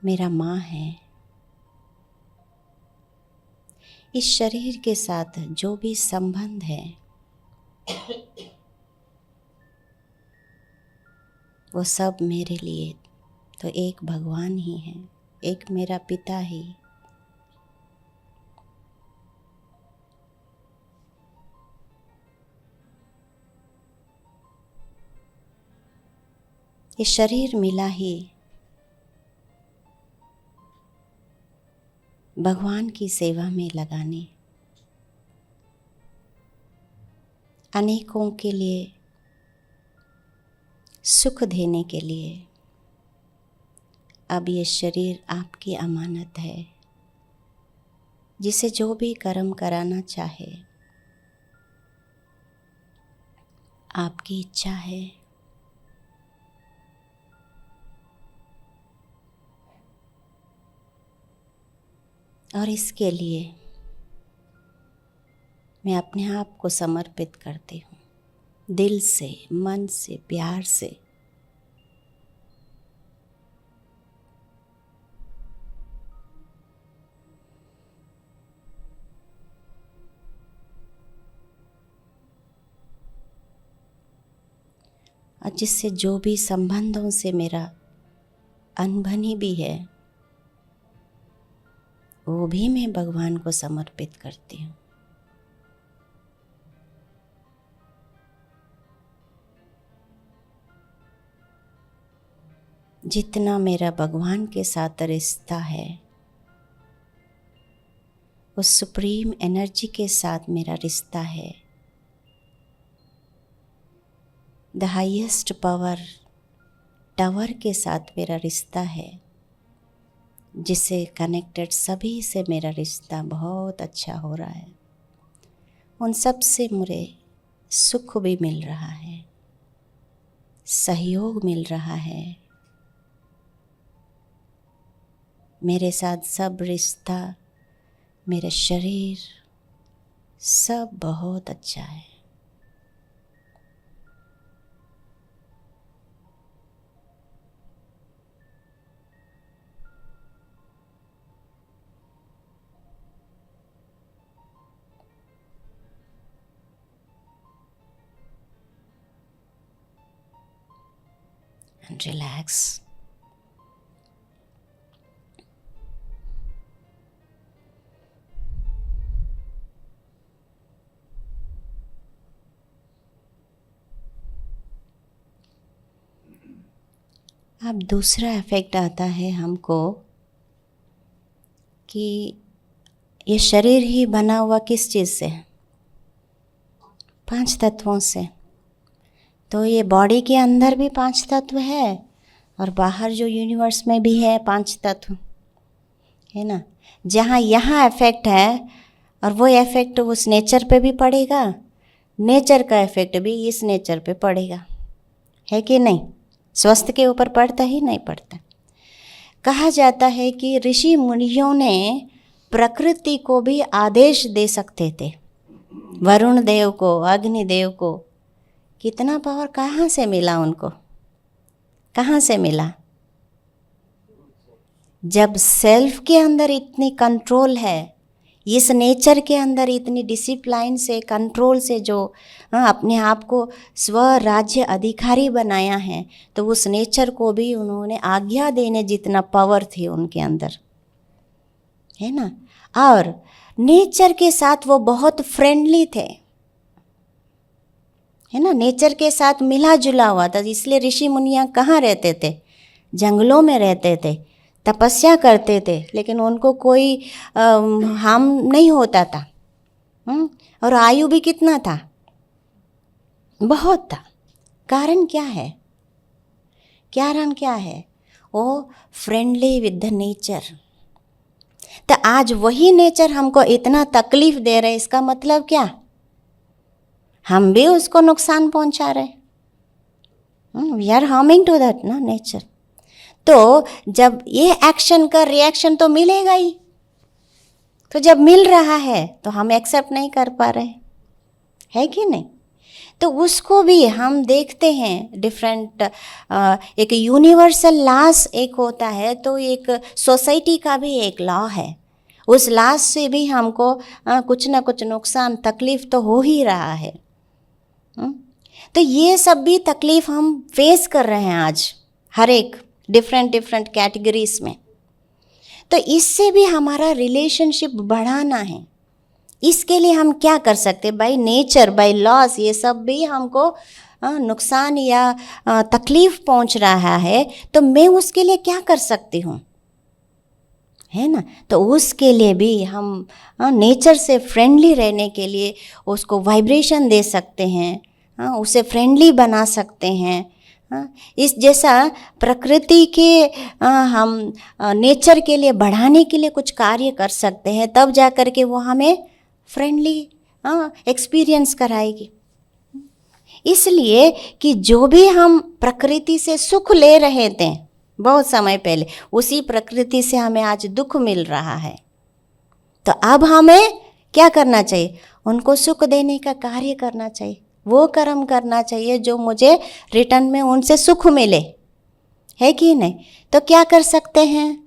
मेरा माँ है। इस शरीर के साथ जो भी संबंध है वो सब मेरे लिए तो एक भगवान ही है, एक मेरा पिता ही। ये शरीर मिला ही भगवान की सेवा में लगाने, अनेकों के लिए सुख देने के लिए। अब ये शरीर आपकी अमानत है, जिसे जो भी कर्म कराना चाहे आपकी इच्छा है। और इसके लिए मैं अपने आप को समर्पित करती हूँ, दिल से, मन से, प्यार से। और जिससे जो भी संबंधों से मेरा अनबनी भी है, वो भी मैं भगवान को समर्पित करती हूँ। जितना मेरा भगवान के साथ रिश्ता है, उस सुप्रीम एनर्जी के साथ मेरा रिश्ता है, द हाईएस्ट पावर टावर के साथ मेरा रिश्ता है, जिससे कनेक्टेड सभी से मेरा रिश्ता बहुत अच्छा हो रहा है। उन सब से मुझे सुख भी मिल रहा है, सहयोग मिल रहा है। मेरे साथ सब रिश्ता, मेरा शरीर, सब बहुत अच्छा है। And relax. अब दूसरा इफेक्ट आता है हमको कि ये शरीर ही बना हुआ किस चीज़ से? 5 तत्वों से। तो ये बॉडी के अंदर भी 5 तत्व है और बाहर जो यूनिवर्स में भी है 5 तत्व। है ना। जहाँ यहाँ इफेक्ट है और वो इफेक्ट उस नेचर पे भी पड़ेगा, नेचर का इफेक्ट भी इस नेचर पे पड़ेगा, है कि नहीं। स्वास्थ्य के ऊपर पड़ता ही नहीं पड़ता। कहा जाता है कि ऋषि मुनियों ने प्रकृति को भी आदेश दे सकते थे, वरुण देव को, अग्नि देव को। कितना पावर कहाँ से मिला उनको, कहाँ से मिला? जब सेल्फ के अंदर इतनी कंट्रोल है, इस नेचर के अंदर इतनी डिसिप्लिन से, कंट्रोल से जो अपने आप को स्वराज्य अधिकारी बनाया है, तो उस नेचर को भी उन्होंने आज्ञा देने जितना पावर थी उनके अंदर, है ना। और नेचर के साथ वो बहुत फ्रेंडली थे, है ना। नेचर के साथ मिला जुला हुआ था। इसलिए ऋषि मुनियाँ कहाँ रहते थे? जंगलों में रहते थे, तपस्या करते थे, लेकिन उनको कोई हार्म नहीं होता था। और आयु भी कितना था? बहुत था। कारण क्या है? कारण क्या है? वो फ्रेंडली विद द नेचर। तो आज वही नेचर हमको इतना तकलीफ दे रहे, इसका मतलब क्या? हम भी उसको नुकसान पहुंचा रहे। We are harming to that ना नेचर। तो जब ये एक्शन का रिएक्शन तो मिलेगा ही, तो जब मिल रहा है तो हम एक्सेप्ट नहीं कर पा रहे, है कि नहीं। तो उसको भी हम देखते हैं डिफरेंट, एक यूनिवर्सल लॉस एक होता है, तो एक सोसाइटी का भी एक लॉ है। उस लॉस से भी हमको कुछ ना कुछ नुकसान, तकलीफ तो हो ही रहा है। तो ये सब भी तकलीफ हम फेस कर रहे हैं आज, हर एक डिफरेंट कैटेगरीज में। तो इससे भी हमारा रिलेशनशिप बढ़ाना है। इसके लिए हम क्या कर सकते हैं? बाय नेचर, बाय लॉस, ये सब भी हमको नुकसान या तकलीफ पहुंच रहा है, तो मैं उसके लिए क्या कर सकती हूँ, है ना। तो उसके लिए भी हम नेचर से फ्रेंडली रहने के लिए उसको वाइब्रेशन दे सकते हैं, उसे फ्रेंडली बना सकते हैं। इस जैसा प्रकृति के हम नेचर के लिए बढ़ाने के लिए कुछ कार्य कर सकते हैं, तब जा कर के वो हमें फ्रेंडली एक्सपीरियंस कराएगी। इसलिए कि जो भी हम प्रकृति से सुख ले रहे थे बहुत समय पहले, उसी प्रकृति से हमें आज दुख मिल रहा है। तो अब हमें क्या करना चाहिए? उनको सुख देने का कार्य करना चाहिए, वो कर्म करना चाहिए जो मुझे रिटर्न में उनसे सुख मिले, है कि नहीं। तो क्या कर सकते हैं?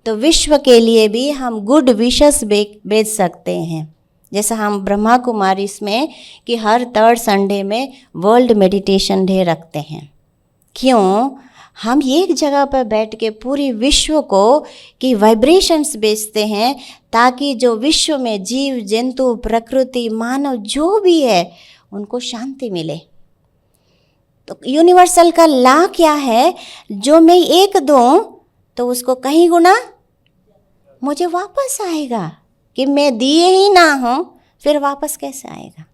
तो विश्व के लिए भी हम गुड विशेस भेज सकते हैं। जैसा हम ब्रह्मा कुमारी में कि हर 3rd संडे में वर्ल्ड मेडिटेशन डे रखते हैं। क्यों? हम एक जगह पर बैठ के पूरी विश्व को की वाइब्रेशंस भेजते हैं, ताकि जो विश्व में जीव जंतु, प्रकृति, मानव जो भी है, उनको शांति मिले। तो यूनिवर्सल का लॉ क्या है? जो मैं एक दूं तो उसको कहीं गुना मुझे वापस आएगा। कि मैं दिए ही ना हूं, फिर वापस कैसे आएगा?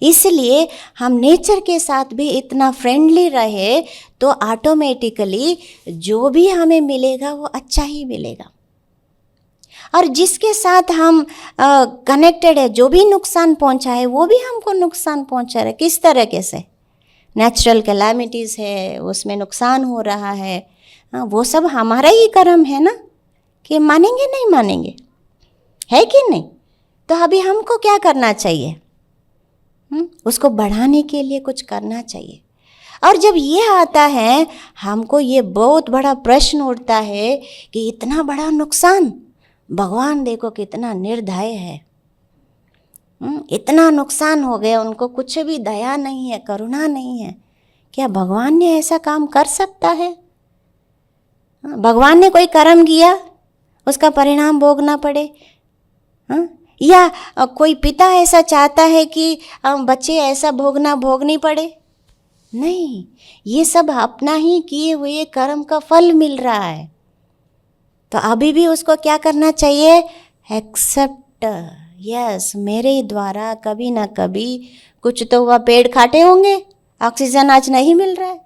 इसलिए हम नेचर के साथ भी इतना फ्रेंडली रहे, तो ऑटोमेटिकली जो भी हमें मिलेगा वो अच्छा ही मिलेगा। और जिसके साथ हम कनेक्टेड है, जो भी नुकसान पहुंचा है, वो भी हमको नुकसान पहुंचा रहा है। किस तरीके से? नेचुरल कैलामिटीज़ है, उसमें नुकसान हो रहा है, वो सब हमारा ही कर्म है ना, कि मानेंगे नहीं मानेंगे, है कि नहीं। तो अभी हमको क्या करना चाहिए? उसको बढ़ाने के लिए कुछ करना चाहिए। और जब ये आता है, हमको ये बहुत बड़ा प्रश्न उठता है कि इतना बड़ा नुकसान, भगवान देखो कितना निर्दय है। इतना नुकसान हो गया, उनको कुछ भी दया नहीं है, करुणा नहीं है। क्या भगवान ने ऐसा काम कर सकता है? भगवान ने कोई कर्म किया, उसका परिणाम भोगना पड़े? या कोई पिता ऐसा चाहता है कि बच्चे ऐसा भोगनी पड़े? नहीं, ये सब अपना ही किए हुए कर्म का फल मिल रहा है। तो अभी भी उसको क्या करना चाहिए? एक्सेप्ट। यस, मेरे द्वारा कभी ना कभी कुछ तो वह पेड़ काटे होंगे, ऑक्सीजन आज नहीं मिल रहा है।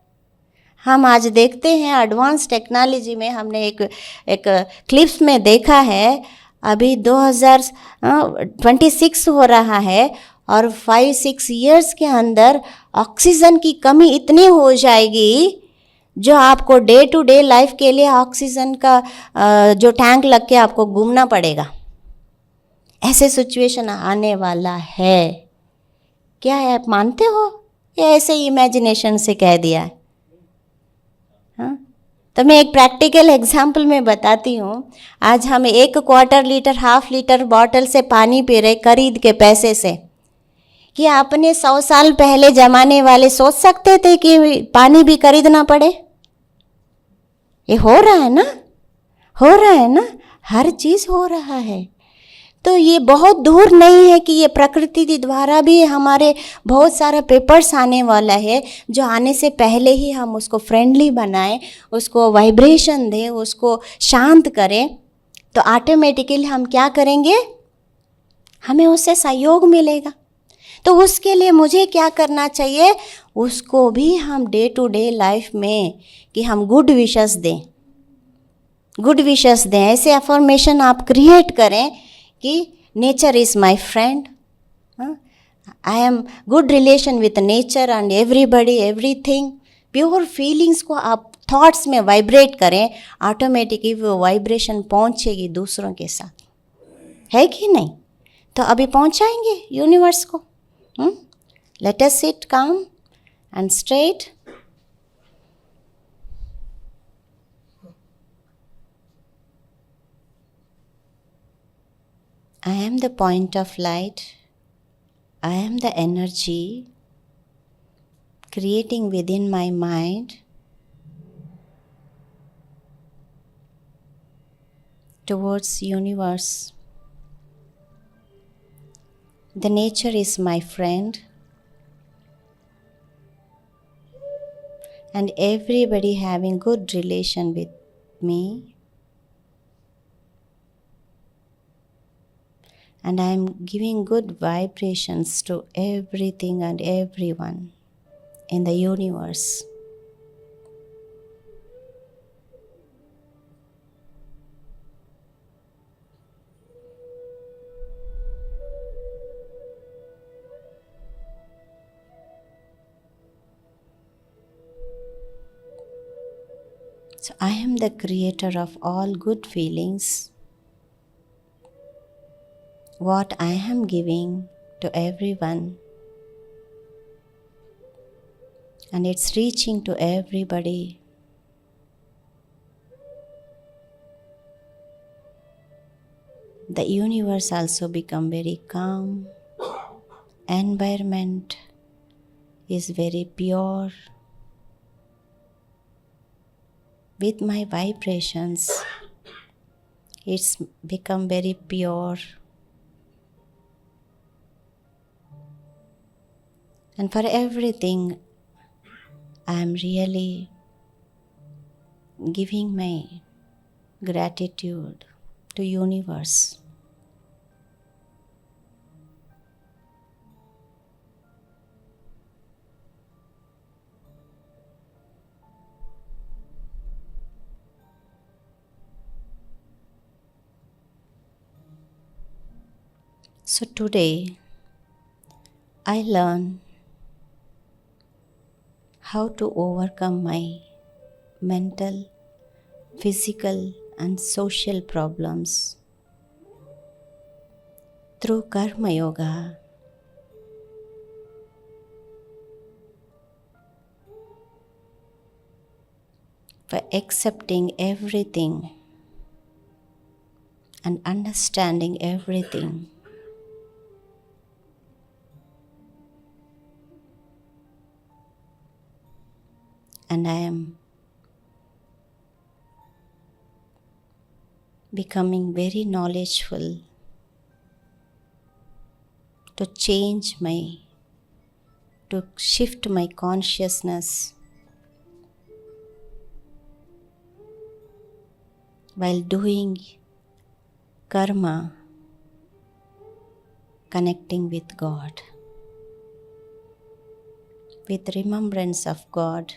हम आज देखते हैं एडवांस टेक्नोलॉजी में, हमने एक क्लिप्स में देखा है, अभी 2026 हो रहा है और 5-6 इयर्स के अंदर ऑक्सीजन की कमी इतनी हो जाएगी जो आपको डे टू डे लाइफ के लिए ऑक्सीजन का जो टैंक लग के आपको घूमना पड़ेगा। ऐसे सिचुएशन आने वाला है। क्या है, आप मानते हो या ऐसे ही इमेजिनेशन से कह दिया है? हाँ, तो मैं एक प्रैक्टिकल एग्जाम्पल में बताती हूँ। आज हम 1/4 लीटर 1/2 लीटर बॉटल से पानी पी रहे खरीद के पैसे से। कि आपने 100 साल पहले जमाने वाले सोच सकते थे कि पानी भी खरीदना पड़े? ये हो रहा है ना, हो रहा है ना, हर चीज़ हो रहा है। तो ये बहुत दूर नहीं है कि ये प्रकृति के द्वारा भी हमारे बहुत सारा पेपर्स आने वाला है, जो आने से पहले ही हम उसको फ्रेंडली बनाएं, उसको वाइब्रेशन दें, उसको शांत करें, तो ऑटोमेटिकली हम क्या करेंगे, हमें उससे सहयोग मिलेगा। तो उसके लिए मुझे क्या करना चाहिए, उसको भी हम डे टू डे लाइफ में कि हम गुड विशेस दें, गुड विशेस दें। ऐसे अफर्मेशन आप क्रिएट करें कि nature is my friend, I am good relation with nature and everybody everything. Pure feelings को आप थॉट्स में वाइब्रेट करें, ऑटोमेटिकली वो वाइब्रेशन पहुंचेगी दूसरों के साथ, है कि नहीं? तो अभी पहुंचाएंगे यूनिवर्स को। लेट अस सिट काम and straight. I am the point of light. I am the energy creating within my mind towards universe. The nature is my friend, and everybody having good relation with me. And I am giving good vibrations to everything and everyone in the universe. So I am the creator of all good feelings. What I am giving to everyone, and it's reaching to everybody. The universe also become very calm. Environment is very pure. With my vibrations, it's become very pure. And for everything, I am really giving my gratitude to universe. So today, I learn how to overcome my mental, physical, and social problems through Karma Yoga. For accepting everything and understanding everything. And I am becoming very knowledgeful to shift my consciousness while doing karma, connecting with God, with remembrance of God.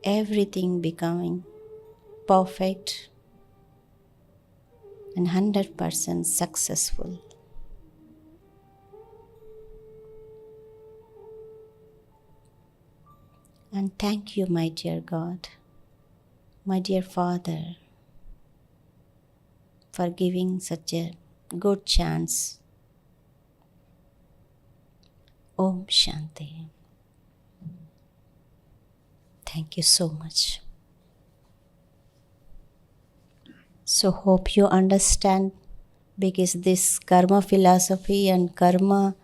everything becoming perfect and 100% successful. And thank you, my dear God, my dear Father, for giving such a good chance. Om Shanti. Thank you so much. So hope you understand, because this karma philosophy and karma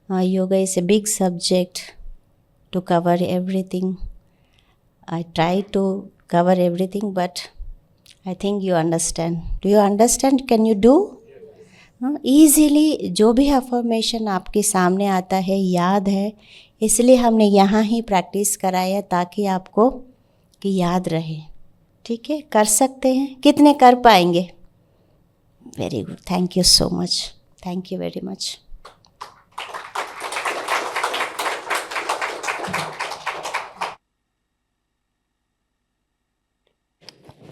yoga is a big subject to cover everything. I try to cover everything, but I think you understand. Do you understand? Can you do? Easily जो भी affirmation आपके सामने आता है याद है, इसलिए हमने यहाँ ही प्रैक्टिस कराया ताकि आपको कि याद रहे. ठीक है, कर सकते हैं. कितने कर पाएंगे? Very good. Thank you so much. Thank you very much.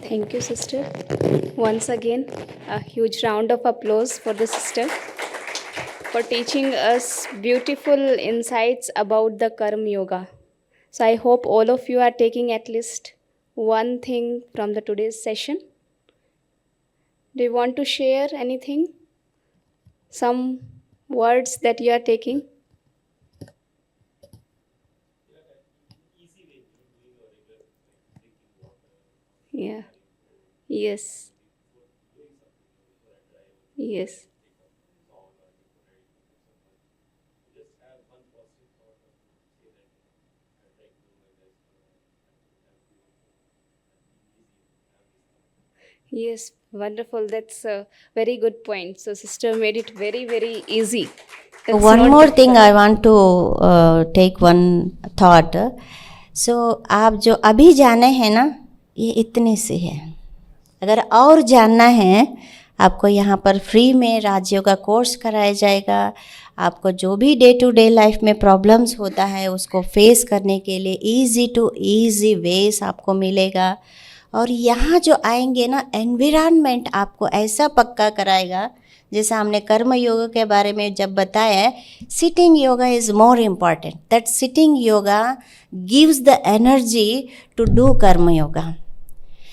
Thank you, sister. Once again, a huge round of applause for the sister for teaching us beautiful insights about the Karma Yoga. So I hope all of you are taking at least one thing from the today's session. Do you want to share anything? Some words that you are taking? Yeah. Yes. Yes. Yes, wonderful. That's a very good point. So, sister made it very, very easy. It's One not more thing difficult. I want to take one thought. So आप जो अभी जाने हैं ना, ये इतने से है. अगर और जानना है, आपको यहाँ पर फ्री में राजयोग का कोर्स कराया जाएगा. आपको जो भी डे टू डे लाइफ में प्रॉब्लम्स होता है उसको फेस करने के लिए ईजी टू ईजी वेज आपको मिलेगा. और यहाँ जो आएंगे ना, एनवायरनमेंट आपको ऐसा पक्का कराएगा. जैसे हमने कर्म योग के बारे में जब बताया है, sitting yoga is more important. That sitting yoga gives the energy to do karma yoga.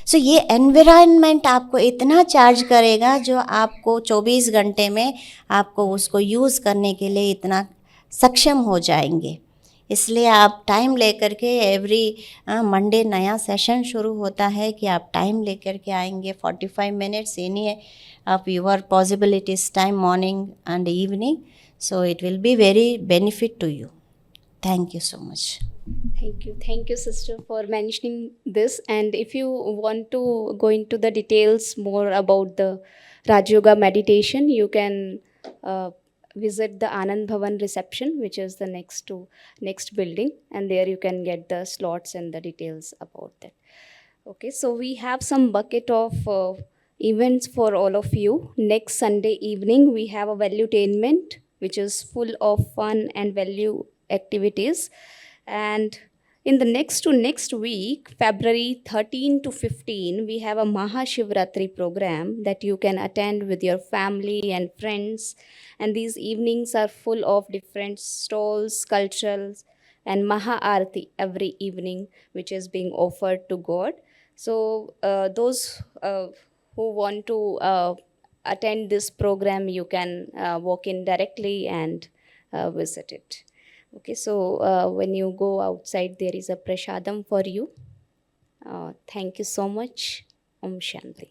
सो ये एनवायरनमेंट आपको इतना चार्ज करेगा जो आपको 24 घंटे में आपको उसको यूज़ करने के लिए इतना सक्षम हो जाएंगे. इसलिए आप टाइम लेकर के एवरी मंडे नया सेशन शुरू होता है कि आप टाइम लेकर के आएंगे. 45 minutes any of your possibilities time, morning and evening. So it will be very benefit to you. Thank you so much. Thank you, sister, for mentioning this. And if you want to go into the details more about the Raj Yoga meditation, you can visit the Anand Bhavan reception, which is the next building, and there you can get the slots and the details about that. Okay, so we have some bucket of events for all of you. Next Sunday evening, we have a valuetainment, which is full of fun and value activities. And in the next week, February 13 to 15, we have a Mahashivratri program that you can attend with your family and friends. And these evenings are full of different stalls, culturals, and Maha Aarti every evening, which is being offered to God. So those who want to attend this program, you can walk in directly and visit it. Okay, so when you go outside, there is a prasadam for you. Thank you so much. Om Shanti.